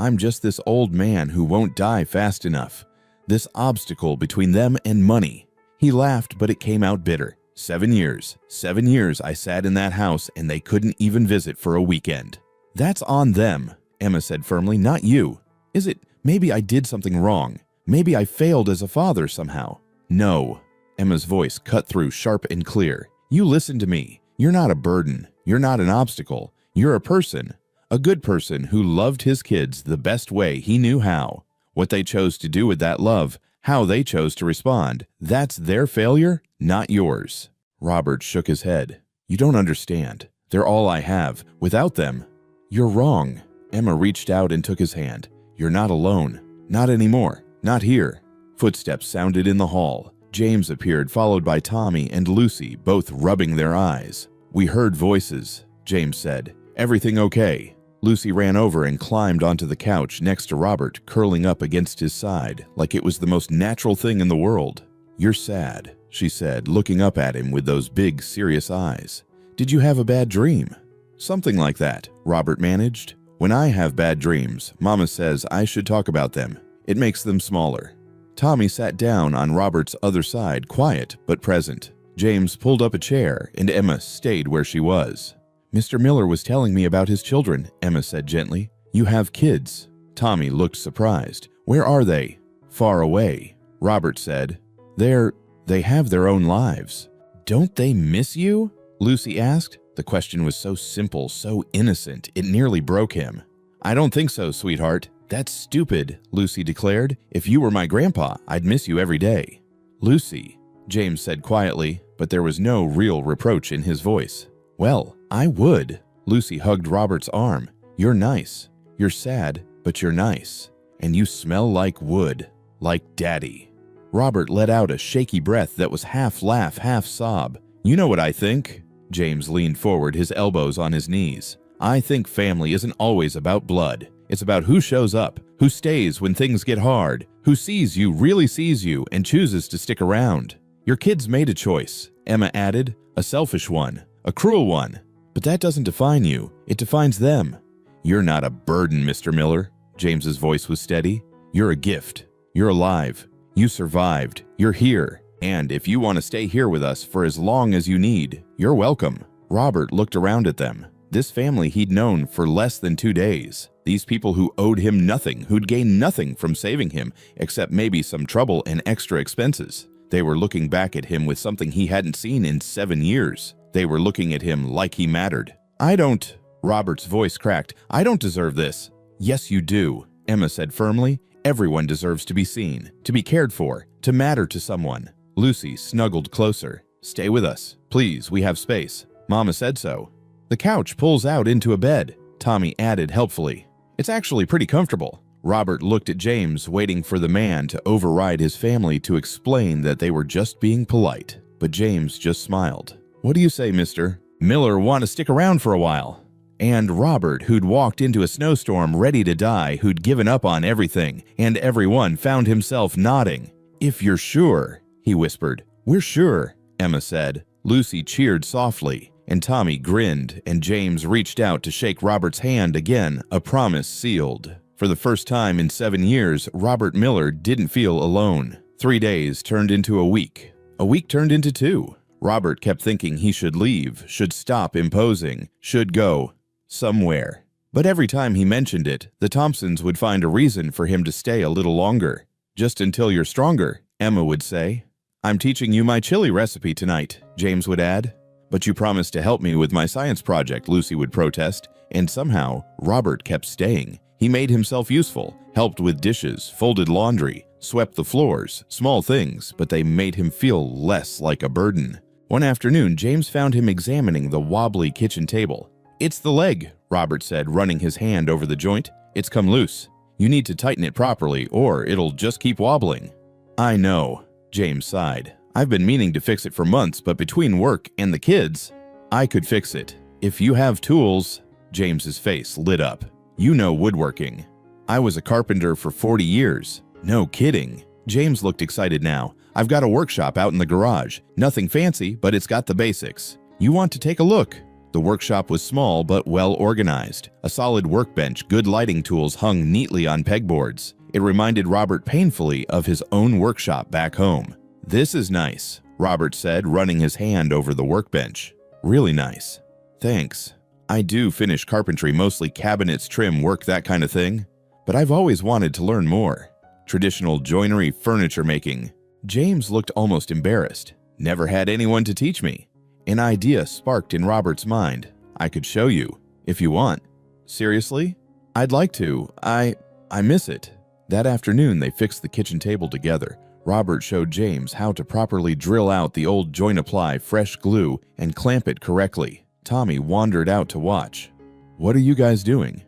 I'm just this old man who won't die fast enough. This obstacle between them and money." He laughed, but it came out bitter. 7 years. 7 years I sat in that house and they couldn't even visit for a weekend." "That's on them," Emma said firmly, "not you. Is it? Maybe I did something wrong. Maybe I failed as a father somehow." "No." Emma's voice cut through sharp and clear. "You listen to me. You're not a burden. You're not an obstacle. You're a person. A good person who loved his kids the best way he knew how. What they chose to do with that love, how they chose to respond, that's their failure, not yours." Robert shook his head. "You don't understand. They're all I have. Without them." "You're wrong." Emma reached out and took his hand. "You're not alone. Not anymore. Not here." Footsteps sounded in the hall. James appeared, followed by Tommy and Lucy, both rubbing their eyes. "We heard voices," James said. "Everything okay?" Lucy ran over and climbed onto the couch next to Robert, curling up against his side, like it was the most natural thing in the world. "You're sad," she said, looking up at him with those big, serious eyes. "Did you have a bad dream?" "Something like that," Robert managed. "When I have bad dreams, Mama says I should talk about them. It makes them smaller." Tommy sat down on Robert's other side, quiet but present. James pulled up a chair, and Emma stayed where she was. "Mr. Miller was telling me about his children," Emma said gently. "You have kids." Tommy looked surprised. "Where are they?" "Far away," Robert said. They have their own lives." "Don't they miss you?" Lucy asked. The question was so simple, so innocent, it nearly broke him. "I don't think so, sweetheart." "That's stupid," Lucy declared. "If you were my grandpa, I'd miss you every day." "Lucy," James said quietly, but there was no real reproach in his voice. "Well, I would." Lucy hugged Robert's arm. "You're nice. You're sad, but you're nice. And you smell like wood. Like Daddy." Robert let out a shaky breath that was half laugh, half sob. "You know what I think?" James leaned forward, his elbows on his knees. "I think family isn't always about blood. It's about who shows up, who stays when things get hard, who sees you, really sees you, and chooses to stick around. Your kids made a choice, Emma added, a selfish one, a cruel one. But that doesn't define you, it defines them. You're not a burden, Mr. Miller. James's voice was steady. You're a gift. You're alive. You survived. You're here. And if you want to stay here with us for as long as you need, you're welcome. Robert looked around at them. This family he'd known for less than 2 days. These people who owed him nothing, who'd gained nothing from saving him, except maybe some trouble and extra expenses. They were looking back at him with something he hadn't seen in 7 years. They were looking at him like he mattered. Robert's voice cracked. I don't deserve this. Yes, you do, Emma said firmly. Everyone deserves to be seen, to be cared for, to matter to someone. Lucy snuggled closer. Stay with us. Please, we have space. Mama said so. The couch pulls out into a bed, Tommy added helpfully. It's actually pretty comfortable. Robert looked at James, waiting for the man to override his family to explain that they were just being polite. But James just smiled. What do you say, Mr. Miller? Want to stick around for a while? And Robert, who'd walked into a snowstorm ready to die, who'd given up on everything and everyone, found himself nodding. If you're sure, he whispered. We're sure, Emma said. Lucy cheered softly, and Tommy grinned, and James reached out to shake Robert's hand again, a promise sealed. For the first time in 7 years, Robert Miller didn't feel alone. 3 days turned into a week. A week turned into 2. Robert kept thinking he should leave, should stop imposing, should go somewhere. But every time he mentioned it, the Thompsons would find a reason for him to stay a little longer. Just until you're stronger, Emma would say. I'm teaching you my chili recipe tonight, James would add. But you promised to help me with my science project, Lucy would protest. And somehow, Robert kept staying. He made himself useful, helped with dishes, folded laundry, swept the floors, small things, but they made him feel less like a burden. One afternoon, James found him examining the wobbly kitchen table. It's the leg, Robert said, running his hand over the joint. It's come loose. You need to tighten it properly, or it'll just keep wobbling. I know, James sighed. I've been meaning to fix it for months, but between work and the kids, I could fix it. If you have tools, James's face lit up. You know woodworking. I was a carpenter for 40 years. No kidding. James looked excited now. I've got a workshop out in the garage. Nothing fancy, but it's got the basics. You want to take a look? The workshop was small but well organized. A solid workbench, good lighting tools hung neatly on pegboards. It reminded Robert painfully of his own workshop back home. This is nice, Robert said, running his hand over the workbench. Really nice. Thanks. I do finish carpentry, mostly cabinets, trim, work, that kind of thing. But I've always wanted to learn more. Traditional joinery, furniture making. James looked almost embarrassed. Never had anyone to teach me. An idea sparked in Robert's mind. I could show you, if you want. Seriously? I'd like to. I miss it. That afternoon, they fixed the kitchen table together. Robert showed James how to properly drill out the old joint, apply fresh glue, and clamp it correctly. Tommy wandered out to watch. What are you guys doing?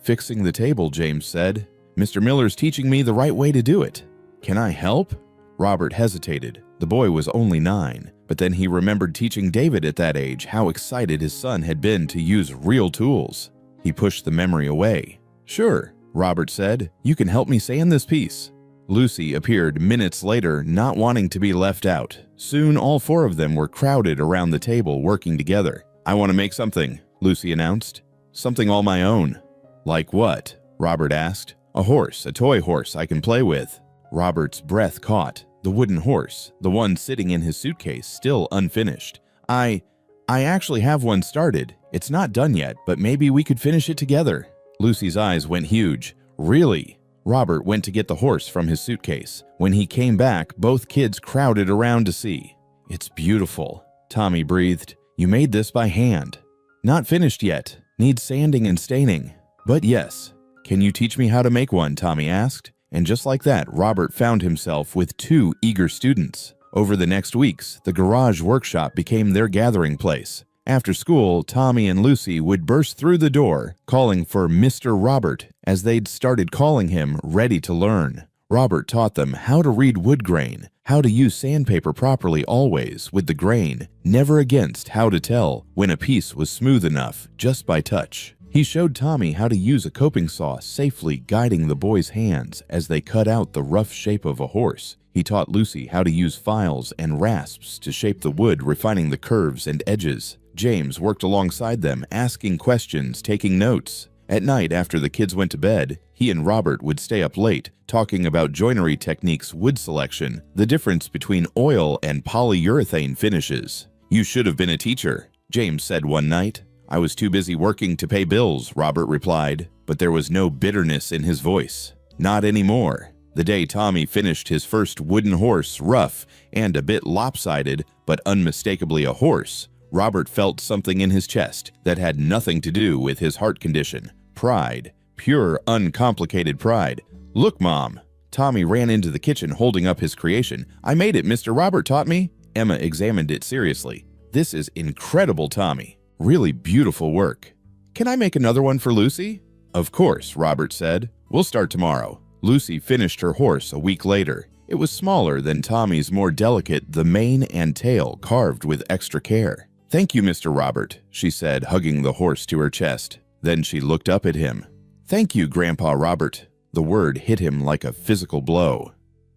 Fixing the table, James said. Mr. Miller's teaching me the right way to do it. Can I help? Robert hesitated. The boy was only 9, but then he remembered teaching David at that age, how excited his son had been to use real tools. He pushed the memory away. Sure, Robert said. You can help me sand this piece. Lucy appeared minutes later, not wanting to be left out. Soon all 4 of them were crowded around the table working together. I want to make something, Lucy announced. Something all my own. Like what? Robert asked. A horse, a toy horse I can play with. Robert's breath caught. The wooden horse, the one sitting in his suitcase, still unfinished. I actually have one started. It's not done yet, but maybe we could finish it together. Lucy's eyes went huge. Really? Robert went to get the horse from his suitcase. When he came back, both kids crowded around to see. It's beautiful, Tommy breathed. You made this by hand. Not finished yet. Needs sanding and staining. But yes. Can you teach me how to make one? Tommy asked. And just like that, Robert found himself with 2 eager students. Over the next weeks, the garage workshop became their gathering place. After school, Tommy and Lucy would burst through the door, calling for Mr. Robert, as they'd started calling him, ready to learn. Robert taught them how to read wood grain, how to use sandpaper properly always with the grain, never against how to tell when a piece was smooth enough just by touch. He showed Tommy how to use a coping saw, safely guiding the boys' hands as they cut out the rough shape of a horse. He taught Lucy how to use files and rasps to shape the wood, refining the curves and edges. James worked alongside them, asking questions, taking notes. At night, after the kids went to bed, he and Robert would stay up late, talking about joinery techniques, wood selection, the difference between oil and polyurethane finishes. "You should have been a teacher," James said one night. "I was too busy working to pay bills," Robert replied, but there was no bitterness in his voice. Not anymore. The day Tommy finished his first wooden horse, rough and a bit lopsided, but unmistakably a horse, Robert felt something in his chest that had nothing to do with his heart condition. Pride. Pure, uncomplicated pride. "Look, Mom." Tommy ran into the kitchen holding up his creation. "I made it, Mr. Robert taught me." Emma examined it seriously. "This is incredible, Tommy. Really beautiful work. Can I make another one for Lucy?" "Of course," Robert said. "We'll start tomorrow." Lucy finished her horse a week later. It was smaller than Tommy's, more delicate, the mane and tail carved with extra care. "Thank you, Mr. Robert," she said, hugging the horse to her chest. Then she looked up at him. "Thank you, Grandpa Robert." The word hit him like a physical blow.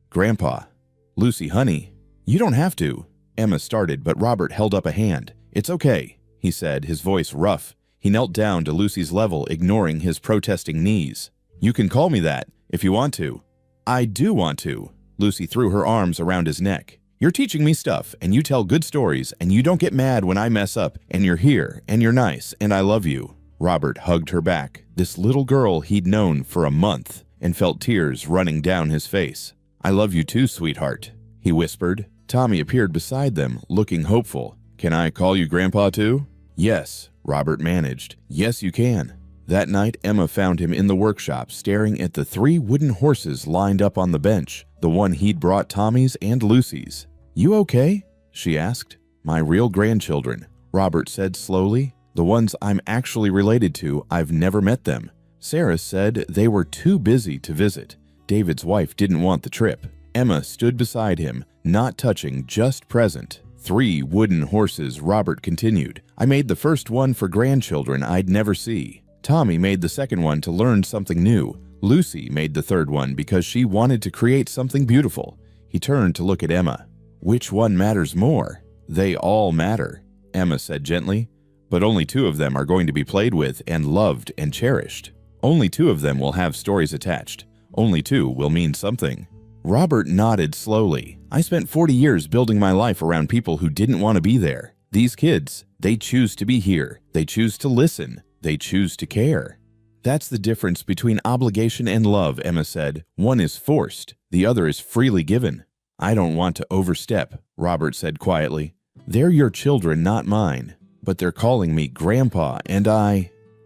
"Grandpa." "Lucy, honey, you don't have to." Emma started, but Robert held up a hand. "It's okay," he said, his voice rough. He knelt down to Lucy's level, ignoring his protesting knees. "You can call me that, if you want to." "I do want to." Lucy threw her arms around his neck. "You're teaching me stuff, and you tell good stories, and you don't get mad when I mess up, and you're here, and you're nice, and I love you." Robert hugged her back, this little girl he'd known for a month, and felt tears running down his face. "I love you too, sweetheart," he whispered. Tommy appeared beside them, looking hopeful. "Can I call you Grandpa too?" "Yes," Robert managed. "Yes, you can." That night, Emma found him in the workshop, staring at the 3 wooden horses lined up on the bench, the one he'd brought Tommy's and Lucy's. "You okay?" she asked. "My real grandchildren," Robert said slowly. "The ones I'm actually related to. I've never met them. Sarah said they were too busy to visit. David's wife didn't want the trip." Emma stood beside him, not touching, just present. 3 wooden horses, Robert continued. "I made the first one for grandchildren I'd never see. Tommy made the second one to learn something new. Lucy made the third one because she wanted to create something beautiful." He turned to look at Emma. "Which one matters more?" "They all matter," Emma said gently. "But only 2 of them are going to be played with and loved and cherished. Only 2 of them will have stories attached. Only 2 will mean something." Robert nodded slowly. "I spent 40 years building my life around people who didn't want to be there. These kids, they choose to be here. They choose to listen. They choose to care." "That's the difference between obligation and love," Emma said. "One is forced. The other is freely given." "I don't want to overstep," Robert said quietly. "They're your children, not mine. But they're calling me Grandpa, and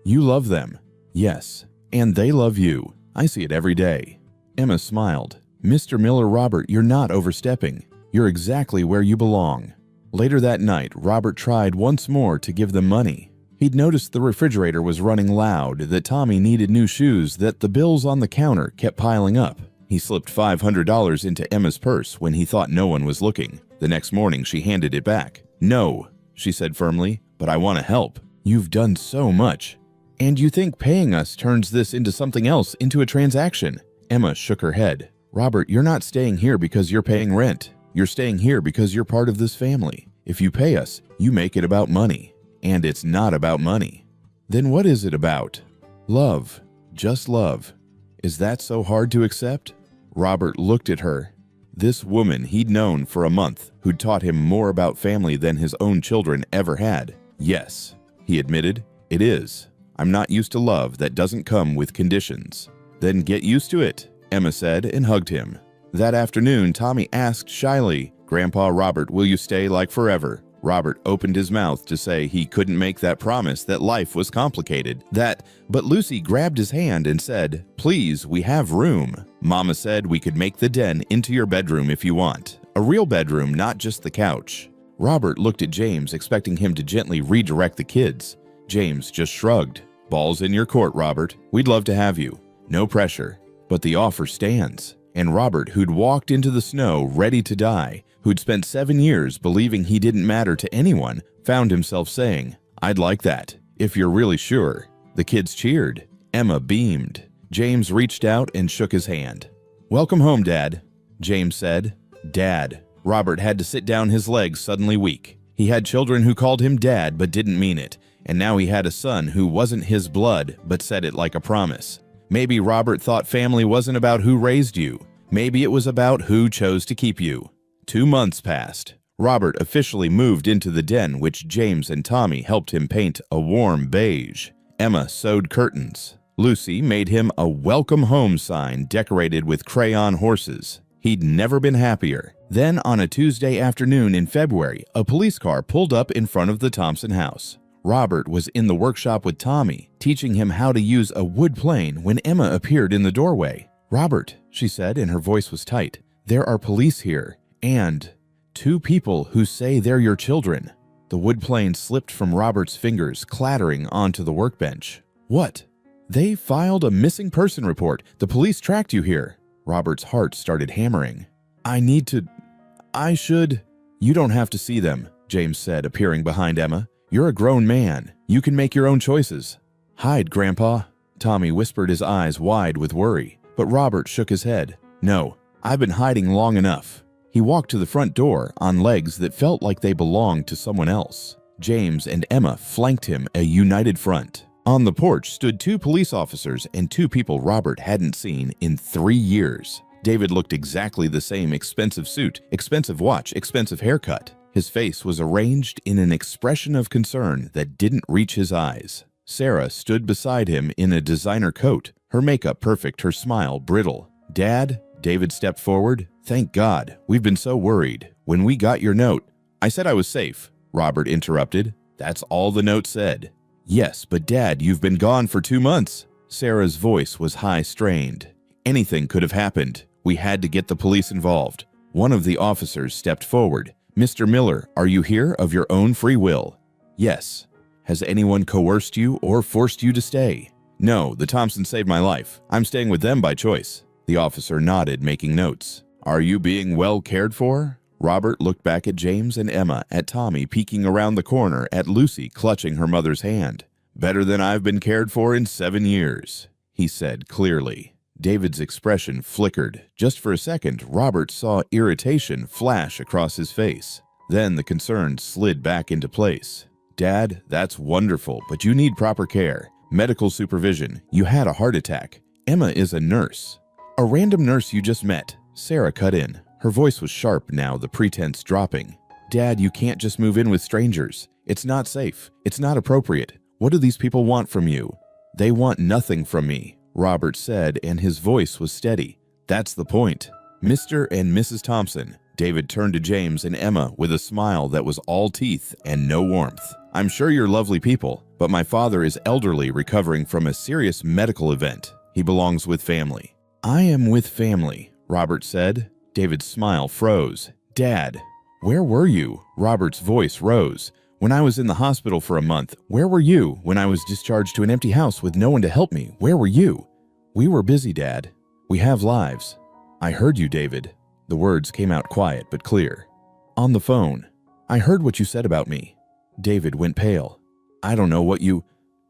You love them." "Yes, and they love you. I see it every day." Emma smiled. "Mr. Miller, Robert, you're not overstepping. You're exactly where you belong." Later that night, Robert tried once more to give them money. He'd noticed the refrigerator was running loud, that Tommy needed new shoes, that the bills on the counter kept piling up. He slipped $500 into Emma's purse when he thought no one was looking. The next morning, she handed it back. "No," she said firmly, "but I want to help. You've done so much." "And you think paying us turns this into something else, into a transaction?" Emma shook her head. "Robert, you're not staying here because you're paying rent. You're staying here because you're part of this family. If you pay us, you make it about money. And it's not about money." "Then what is it about?" "Love. Just love. Is that so hard to accept?" Robert looked at her. This woman he'd known for a month, who'd taught him more about family than his own children ever had. "Yes," he admitted, "it is. I'm not used to love that doesn't come with conditions." "Then get used to it," Emma said and hugged him. That afternoon, Tommy asked shyly, "Grandpa Robert, will you stay like forever?" Robert opened his mouth to say he couldn't make that promise, that life was complicated, but Lucy grabbed his hand and said, "Please, we have room. Mama said we could make the den into your bedroom if you want. A real bedroom, not just the couch." Robert looked at James, expecting him to gently redirect the kids. James just shrugged. "Ball's in your court, Robert. We'd love to have you. No pressure. But the offer stands." And Robert, who'd walked into the snow ready to die, who'd spent 7 years believing he didn't matter to anyone, found himself saying, "I'd like that, if you're really sure." The kids cheered. Emma beamed. James reached out and shook his hand. "Welcome home, Dad," James said. Dad. Robert had to sit down, his legs suddenly weak. He had children who called him Dad but didn't mean it, and now he had a son who wasn't his blood but said it like a promise. Maybe Robert thought family wasn't about who raised you. Maybe it was about who chose to keep you. 2 months passed. Robert officially moved into the den, which James and Tommy helped him paint a warm beige. Emma sewed curtains. Lucy made him a welcome home sign decorated with crayon horses. He'd never been happier. Then, on a Tuesday afternoon in February, a police car pulled up in front of the Thompson house. Robert was in the workshop with Tommy, teaching him how to use a wood plane when Emma appeared in the doorway. "Robert," she said, and her voice was tight, "there are police here, and 2 people who say they're your children." The wood plane slipped from Robert's fingers, clattering onto the workbench. "What?" "They filed a missing person report. The police tracked you here." Robert's heart started hammering. I should." "You don't have to see them," James said, appearing behind Emma. "You're a grown man. You can make your own choices." "Hide, Grandpa." Tommy whispered, his eyes wide with worry, but Robert shook his head. "No, I've been hiding long enough." He walked to the front door on legs that felt like they belonged to someone else. James and Emma flanked him, a united front. On the porch stood 2 police officers and 2 people Robert hadn't seen in 3 years. David looked exactly the same: expensive suit, expensive watch, expensive haircut. His face was arranged in an expression of concern that didn't reach his eyes. Sarah stood beside him in a designer coat, her makeup perfect, her smile brittle. "Dad," David stepped forward, "thank God. We've been so worried. When we got your note—" "I said I was safe," Robert interrupted. "That's all the note said." "Yes, but Dad, you've been gone for 2 months." Sarah's voice was high-strained. "Anything could have happened. We had to get the police involved." One of the officers stepped forward. "Mr. Miller, are you here of your own free will?" "Yes." "Has anyone coerced you or forced you to stay?" "No, the Thompsons saved my life. I'm staying with them by choice." The officer nodded, making notes. "Are you being well cared for?" Robert looked back at James and Emma, at Tommy peeking around the corner, at Lucy clutching her mother's hand. "Better than I've been cared for in 7 years," he said clearly. David's expression flickered. Just for a second, Robert saw irritation flash across his face. Then the concern slid back into place. "Dad, that's wonderful, but you need proper care. Medical supervision. You had a heart attack. Emma is a nurse." "A random nurse you just met," Sarah cut in. Her voice was sharp now, the pretense dropping. "Dad, you can't just move in with strangers. It's not safe. It's not appropriate. What do these people want from you?" "They want nothing from me," Robert said, and his voice was steady. "That's the point. Mr. and Mrs. Thompson." David turned to James and Emma with a smile that was all teeth and no warmth. "I'm sure you're lovely people, but my father is elderly, recovering from a serious medical event. He belongs with family." "I am with family," Robert said. David's smile froze. "Dad, where were you?" Robert's voice rose. "When I was in the hospital for a month, where were you? When I was discharged to an empty house with no one to help me, where were you?" "We were busy, Dad. We have lives." "I heard you, David." The words came out quiet but clear. "On the phone. I heard what you said about me." David went pale. "I don't know what you—"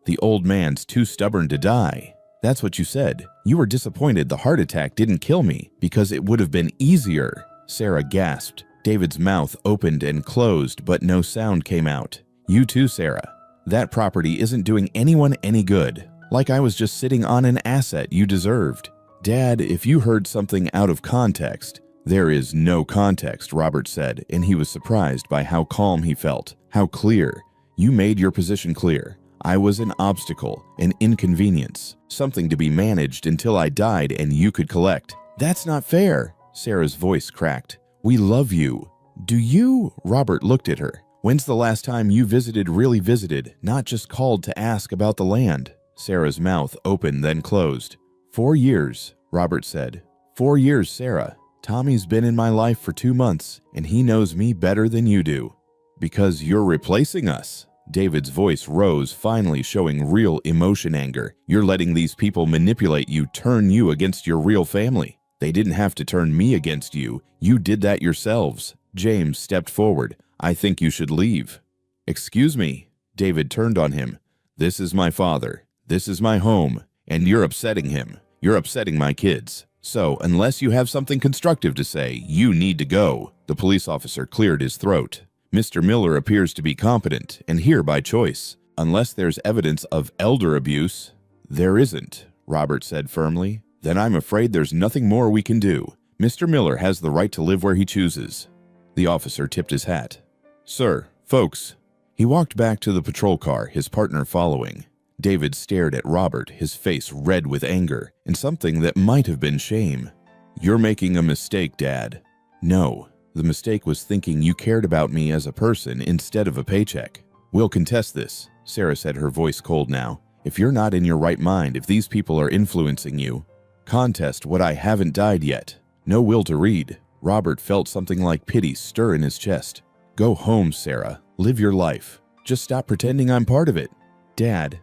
"The old man's too stubborn to die. That's what you said. You were disappointed the heart attack didn't kill me because it would have been easier." Sarah gasped. David's mouth opened and closed, but no sound came out. "You too, Sarah. That property isn't doing anyone any good. Like I was just sitting on an asset you deserved." "Dad, if you heard something out of context—" "There is no context," Robert said, and he was surprised by how calm he felt, how clear. "You made your position clear. I was an obstacle, an inconvenience, something to be managed until I died and you could collect." "That's not fair." Sarah's voice cracked. "We love you." "Do you?" Robert looked at her. "When's the last time you really visited, not just called to ask about the land?" Sarah's mouth opened, then closed. 4 years, Robert said. 4 years, Sarah. Tommy's been in my life for 2 months, and he knows me better than you do." "Because you're replacing us." David's voice rose, finally showing real emotion, anger. "You're letting these people manipulate you, turn you against your real family. They didn't have to turn me against you. You did that yourselves." James stepped forward. "I think you should leave." "Excuse me." David turned on him. "This is my father. This is my home, and you're upsetting him. You're upsetting my kids. So, unless you have something constructive to say, you need to go." The police officer cleared his throat. "Mr. Miller appears to be competent, and here by choice. Unless there's evidence of elder abuse—" "There isn't," Robert said firmly. "Then I'm afraid there's nothing more we can do. Mr. Miller has the right to live where he chooses." The officer tipped his hat. "Sir, folks." He walked back to the patrol car, his partner following. David stared at Robert, his face red with anger, and something that might have been shame. "You're making a mistake, Dad." "No, the mistake was thinking you cared about me as a person instead of a paycheck." "We'll contest this," Sarah said, her voice cold now. "If you're not in your right mind, if these people are influencing you, contest what I haven't died yet." No will to read. Robert felt something like pity stir in his chest. "Go home, Sarah. Live your life. Just stop pretending I'm part of it." "Dad,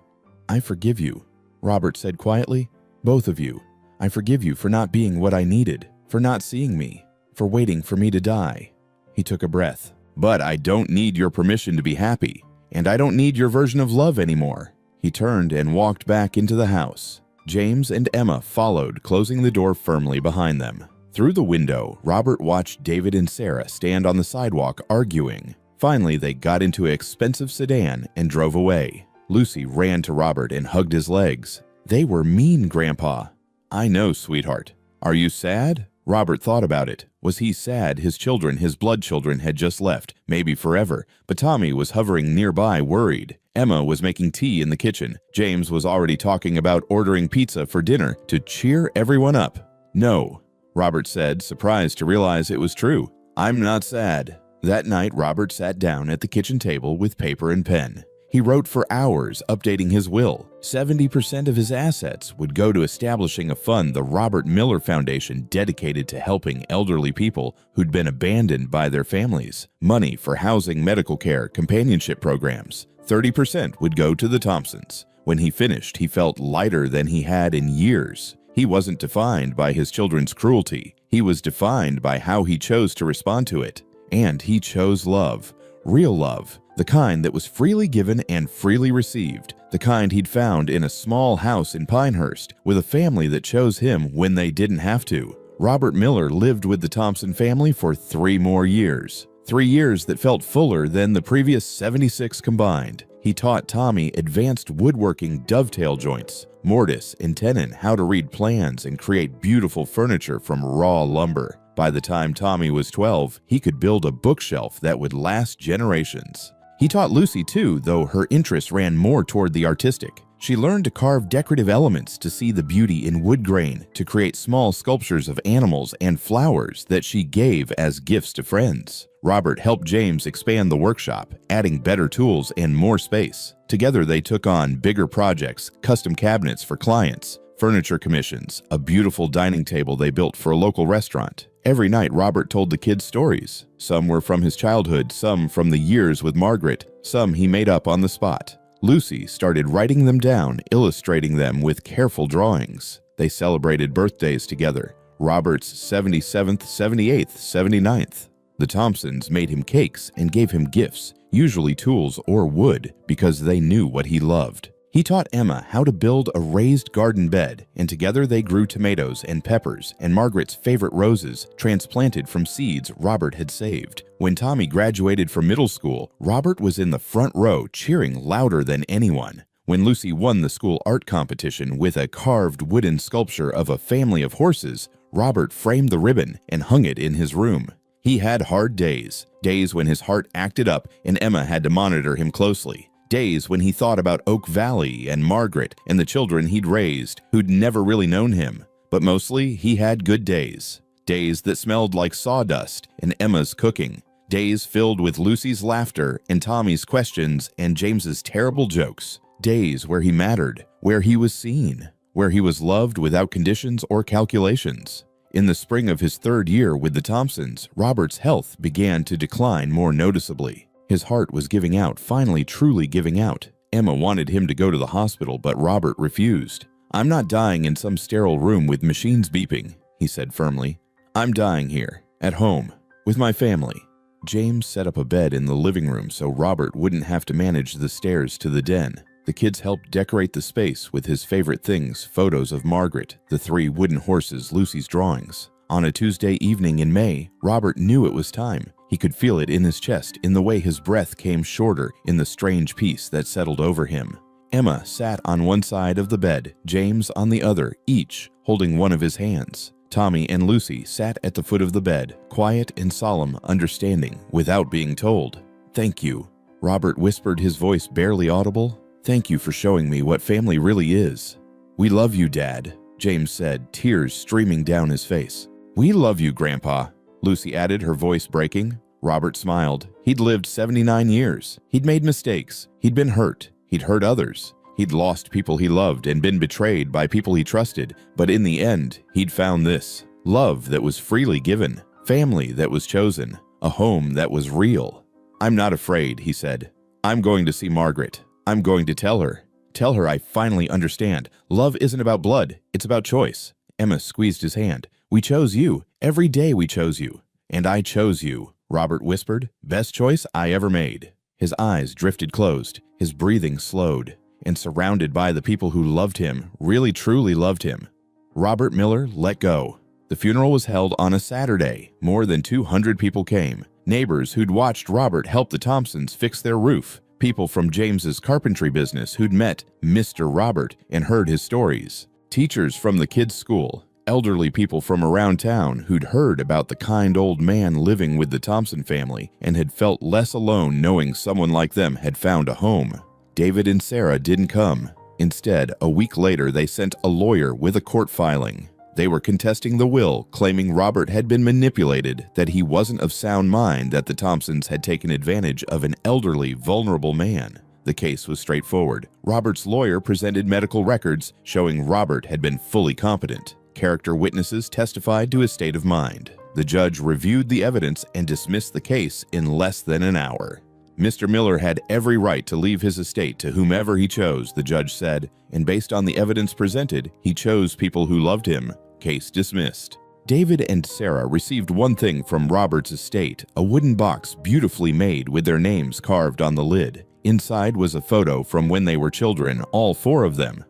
I forgive you," Robert said quietly. "Both of you. I forgive you for not being what I needed, for not seeing me, for waiting for me to die." He took a breath. "But I don't need your permission to be happy, and I don't need your version of love anymore." He turned and walked back into the house. James and Emma followed, closing the door firmly behind them. Through the window, Robert watched David and Sarah stand on the sidewalk arguing. Finally, they got into an expensive sedan and drove away. Lucy ran to Robert and hugged his legs. "They were mean, Grandpa." "I know, sweetheart. Are you sad?" Robert thought about it. Was he sad his children, his blood children, had just left, maybe forever? But Tommy was hovering nearby, worried. Emma was making tea in the kitchen. James was already talking about ordering pizza for dinner to cheer everyone up. "No," Robert said, surprised to realize it was true. "I'm not sad." That night, Robert sat down at the kitchen table with paper and pen. He wrote for hours, updating his will. 70% of his assets would go to establishing a fund, the Robert Miller Foundation, dedicated to helping elderly people who'd been abandoned by their families. Money for housing, medical care, companionship programs. 30% would go to the Thompsons. When he finished, he felt lighter than he had in years. He wasn't defined by his children's cruelty. He was defined by how he chose to respond to it. And he chose love. Real love. The kind that was freely given and freely received. The kind he'd found in a small house in Pinehurst with a family that chose him when they didn't have to. Robert Miller lived with the Thompson family for 3 more years. 3 years that felt fuller than the previous 76 combined. He taught Tommy advanced woodworking dovetail joints, mortise and tenon, how to read plans and create beautiful furniture from raw lumber. By the time Tommy was 12, he could build a bookshelf that would last generations. He taught Lucy too, though her interests ran more toward the artistic. She learned to carve decorative elements, to see the beauty in wood grain, to create small sculptures of animals and flowers that she gave as gifts to friends. Robert helped James expand the workshop, adding better tools and more space. Together they took on bigger projects, custom cabinets for clients, furniture commissions, a beautiful dining table they built for a local restaurant. Every night, Robert told the kids stories. Some were from his childhood, some from the years with Margaret, some he made up on the spot. Lucy started writing them down, illustrating them with careful drawings. They celebrated birthdays together, Robert's 77th, 78th, 79th. The Thompsons made him cakes and gave him gifts, usually tools or wood, because they knew what he loved. He taught Emma how to build a raised garden bed, and together they grew tomatoes and peppers and Margaret's favorite roses, transplanted from seeds Robert had saved. When Tommy graduated from middle school, Robert was in the front row cheering louder than anyone. When Lucy won the school art competition with a carved wooden sculpture of a family of horses, Robert framed the ribbon and hung it in his room. He had hard days, days when his heart acted up and Emma had to monitor him closely. Days when he thought about Oak Valley and Margaret and the children he'd raised who'd never really known him. But mostly, he had good days. Days that smelled like sawdust and Emma's cooking. Days filled with Lucy's laughter and Tommy's questions and James's terrible jokes. Days where he mattered, where he was seen, where he was loved without conditions or calculations. In the spring of his 3rd year with the Thompsons, Robert's health began to decline more noticeably. His heart was giving out, finally truly giving out. Emma wanted him to go to the hospital, but Robert refused. "I'm not dying in some sterile room with machines beeping," he said firmly. "I'm dying here, at home, with my family." James set up a bed in the living room so Robert wouldn't have to manage the stairs to the den. The The kids helped decorate the space with his favorite things, photos of Margaret, the 3 wooden horses, Lucy's drawings. On a Tuesday evening in May, Robert knew it was time. He could feel it in his chest, in the way his breath came shorter, in the strange peace that settled over him. Emma sat on one side of the bed, James on the other, each holding one of his hands. Tommy and Lucy sat at the foot of the bed, quiet and solemn, understanding, without being told. "Thank you," Robert whispered, his voice barely audible. "Thank you for showing me what family really is." "We love you, Dad," James said, tears streaming down his face. "We love you, Grandpa," Lucy added, her voice breaking. Robert smiled. He'd lived 79 years. He'd made mistakes. He'd been hurt. He'd hurt others. He'd lost people he loved and been betrayed by people he trusted. But in the end, he'd found this: love that was freely given, family that was chosen, a home that was real. "I'm not afraid," he said. "I'm going to see Margaret. I'm going to tell her. Tell her I finally understand. Love isn't about blood. It's about choice." Emma squeezed his hand. "We chose you. Every day we chose you." "And I chose you," Robert whispered. "Best choice I ever made." His eyes drifted closed. His breathing slowed. And surrounded by the people who loved him, really truly loved him. Robert Miller let go. The funeral was held on a Saturday. More than 200 people came. Neighbors who'd watched Robert help the Thompsons fix their roof. People from James's carpentry business who'd met Mr. Robert and heard his stories. Teachers from the kids' school. Elderly people from around town who'd heard about the kind old man living with the Thompson family and had felt less alone knowing someone like them had found a home. David and Sarah didn't come. Instead, a week later, they sent a lawyer with a court filing. They were contesting the will, claiming Robert had been manipulated, that he wasn't of sound mind, that the Thompsons had taken advantage of an elderly, vulnerable man. The case was straightforward. Robert's lawyer presented medical records showing Robert had been fully competent. Character witnesses testified to his state of mind. The judge reviewed the evidence and dismissed the case in less than an hour. Mr. Miller had every right to leave his estate to whomever he chose, the judge said, and based on the evidence presented, he chose people who loved him. Case dismissed. David and Sarah received one thing from Robert's estate, a wooden box beautifully made with their names carved on the lid. Inside was a photo from when they were children, all 4 of them.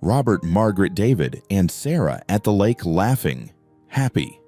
Robert, Margaret, David, and Sarah at the lake laughing, happy.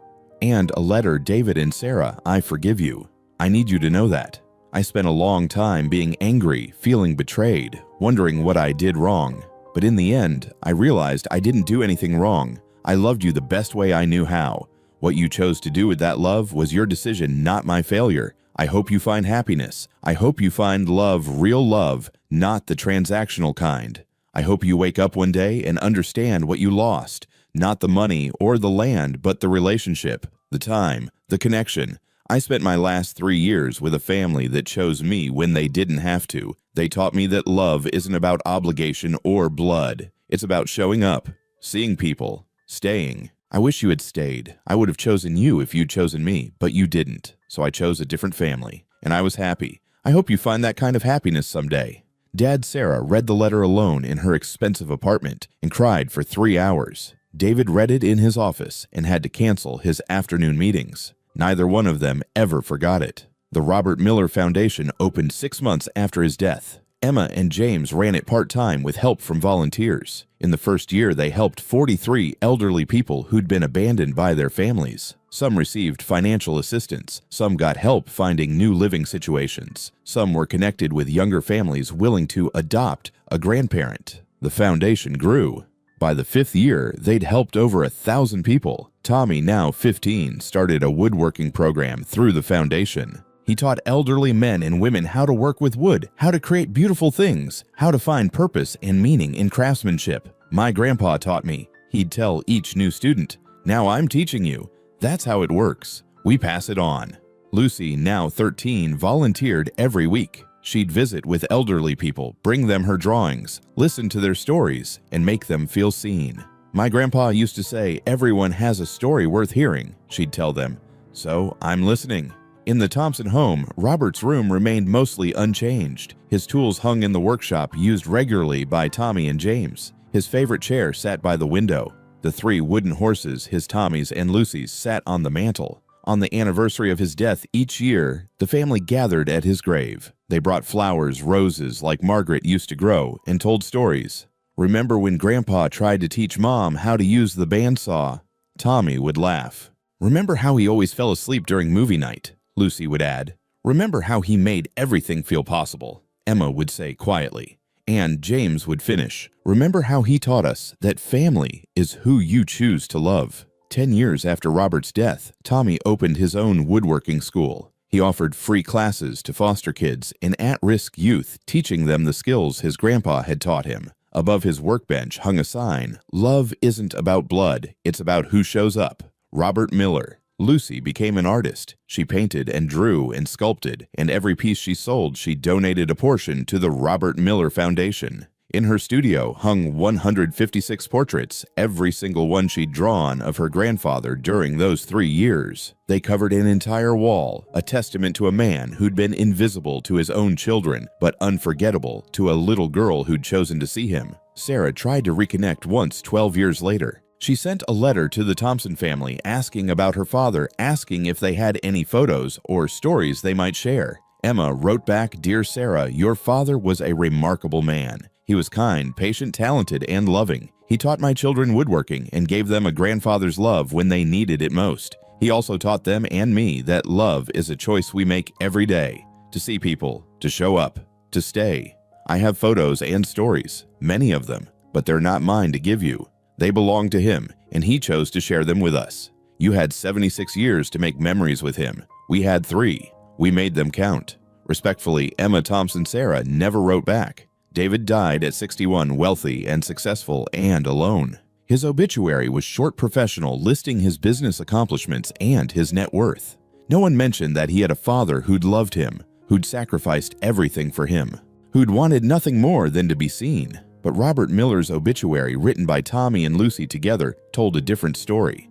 And a letter: "David and Sarah, I forgive you. I need you to know that. I spent a long time being angry, feeling betrayed, wondering what I did wrong. But in the end, I realized I didn't do anything wrong. I loved you the best way I knew how. What you chose to do with that love was your decision, not my failure. I hope you find happiness. I hope you find love, real love, not the transactional kind. I hope you wake up one day and understand what you lost, not the money or the land, but the relationship, the time, the connection. I spent my last 3 years with a family that chose me when they didn't have to. They taught me that love isn't about obligation or blood. It's about showing up, seeing people, staying. I wish you had stayed. I would have chosen you if you'd chosen me, but you didn't. So I chose a different family, and I was happy. I hope you find that kind of happiness someday." Dad Sarah read the letter alone in her expensive apartment and cried for 3 hours. David read it in his office and had to cancel his afternoon meetings. Neither one of them ever forgot it. The Robert Miller Foundation opened 6 months after his death. Emma and James ran it part-time with help from volunteers. In the first year, they helped 43 elderly people who'd been abandoned by their families. Some received financial assistance. Some got help finding new living situations. Some were connected with younger families willing to adopt a grandparent. The foundation grew. By the 5th year, they'd helped over 1,000 people. Tommy, now 15, started a woodworking program through the foundation. He taught elderly men and women how to work with wood, how to create beautiful things, how to find purpose and meaning in craftsmanship. "My grandpa taught me," he'd tell each new student. "Now I'm teaching you. That's how it works. We pass it on." Lucy, now 13, volunteered every week. She'd visit with elderly people, bring them her drawings, listen to their stories, and make them feel seen. "My grandpa used to say, 'Everyone has a story worth hearing,'" she'd tell them. "So I'm listening." In the Thompson home, Robert's room remained mostly unchanged. His tools hung in the workshop, used regularly by Tommy and James. His favorite chair sat by the window. The 3 wooden horses, his Tommy's and Lucy's, sat on the mantel. On the anniversary of his death each year, the family gathered at his grave. They brought flowers, roses like Margaret used to grow, and told stories. Remember when Grandpa tried to teach Mom how to use the bandsaw? Tommy would laugh. Remember how he always fell asleep during movie night? Lucy would add. Remember how he made everything feel possible? Emma would say quietly. And James would finish. Remember how he taught us that family is who you choose to love? 10 years after Robert's death, Tommy opened his own woodworking school. He offered free classes to foster kids and at-risk youth, teaching them the skills his grandpa had taught him. Above his workbench hung a sign, "Love isn't about blood, it's about who shows up." Robert Miller. Lucy became an artist. She painted and drew and sculpted, and every piece she sold, she donated a portion to the Robert Miller Foundation. In her studio hung 156 portraits, every single one she'd drawn of her grandfather during those 3 years. They covered an entire wall, a testament to a man who'd been invisible to his own children, but unforgettable to a little girl who'd chosen to see him. Sarah tried to reconnect once 12 years later. She sent a letter to the Thompson family asking about her father, asking if they had any photos or stories they might share. Emma wrote back, "Dear Sarah, your father was a remarkable man. He was kind, patient, talented, and loving. He taught my children woodworking and gave them a grandfather's love when they needed it most. He also taught them and me that love is a choice we make every day. To see people, to show up, to stay. I have photos and stories, many of them, but they're not mine to give you. They belong to him, and he chose to share them with us. You had 76 years to make memories with him. We had 3. We made them count." Respectfully, Emma Thompson Sarah never wrote back. David died at 61, wealthy and successful and alone. His obituary was short, professional, listing his business accomplishments and his net worth. No one mentioned that he had a father who'd loved him, who'd sacrificed everything for him, who'd wanted nothing more than to be seen. But Robert Miller's obituary, written by Tommy and Lucy together, told a different story.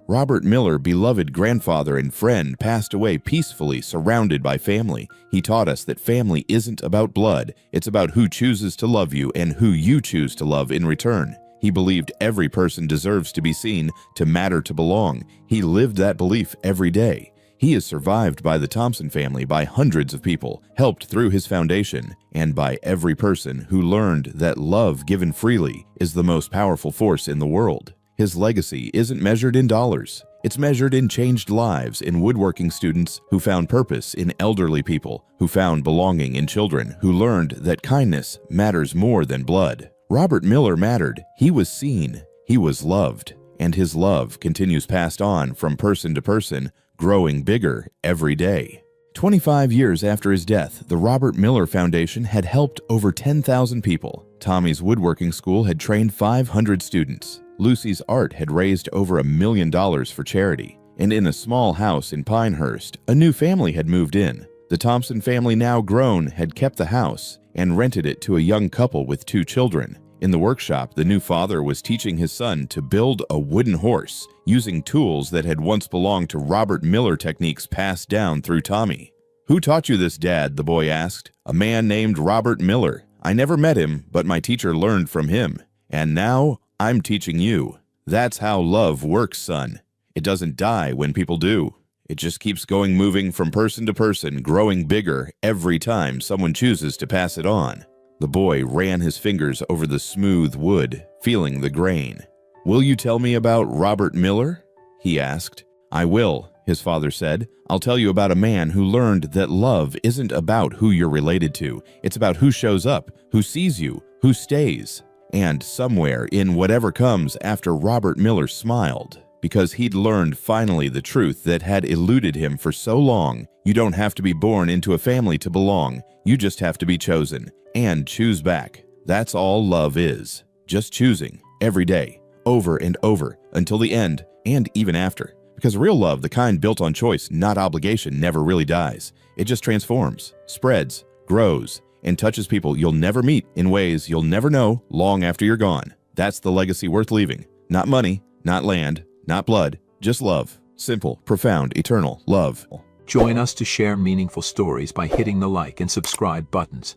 Robert Miller, beloved grandfather and friend, passed away peacefully, surrounded by family. He taught us that family isn't about blood, it's about who chooses to love you and who you choose to love in return. He believed every person deserves to be seen, to matter, to belong. He lived that belief every day. He is survived by the Thompson family, by hundreds of people, helped through his foundation, and by every person who learned that love given freely is the most powerful force in the world. His legacy isn't measured in dollars. It's measured in changed lives, in woodworking students who found purpose, in elderly people who found belonging, in children who learned that kindness matters more than blood. Robert Miller mattered. He was seen. He was loved. And his love continues passed on from person to person, growing bigger every day. 25 years after his death, the Robert Miller Foundation had helped over 10,000 people. Tommy's woodworking school had trained 500 students. Lucy's art had raised over $1 million for charity. And in a small house in Pinehurst, a new family had moved in. The Thompson family, now grown, had kept the house and rented it to a young couple with 2 children. In the workshop, the new father was teaching his son to build a wooden horse using tools that had once belonged to Robert Miller, techniques passed down through Tommy. "Who taught you this, Dad?" the boy asked. "A man named Robert Miller. I never met him, but my teacher learned from him. And now I'm teaching you. That's how love works, son. It doesn't die when people do. It just keeps going, moving from person to person, growing bigger every time someone chooses to pass it on." The boy ran his fingers over the smooth wood, feeling the grain. "Will you tell me about Robert Miller?" he asked. "I will," his father said. "I'll tell you about a man who learned that love isn't about who you're related to. It's about who shows up, who sees you, who stays." And somewhere in whatever comes after, Robert Miller smiled, because he'd learned finally the truth that had eluded him for so long. You don't have to be born into a family to belong. You just have to be chosen and choose back. That's all love is. Just choosing every day, over and over, until the end and even after. Because real love, the kind built on choice, not obligation, never really dies. It just transforms, spreads, grows, and touches people you'll never meet in ways you'll never know long after you're gone. That's the legacy worth leaving. Not money, not land, not blood, just love. Simple, profound, eternal love. Join us to share meaningful stories by hitting the like and subscribe buttons.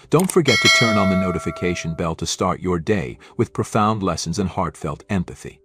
Don't forget to turn on the notification bell to start your day with profound lessons and heartfelt empathy.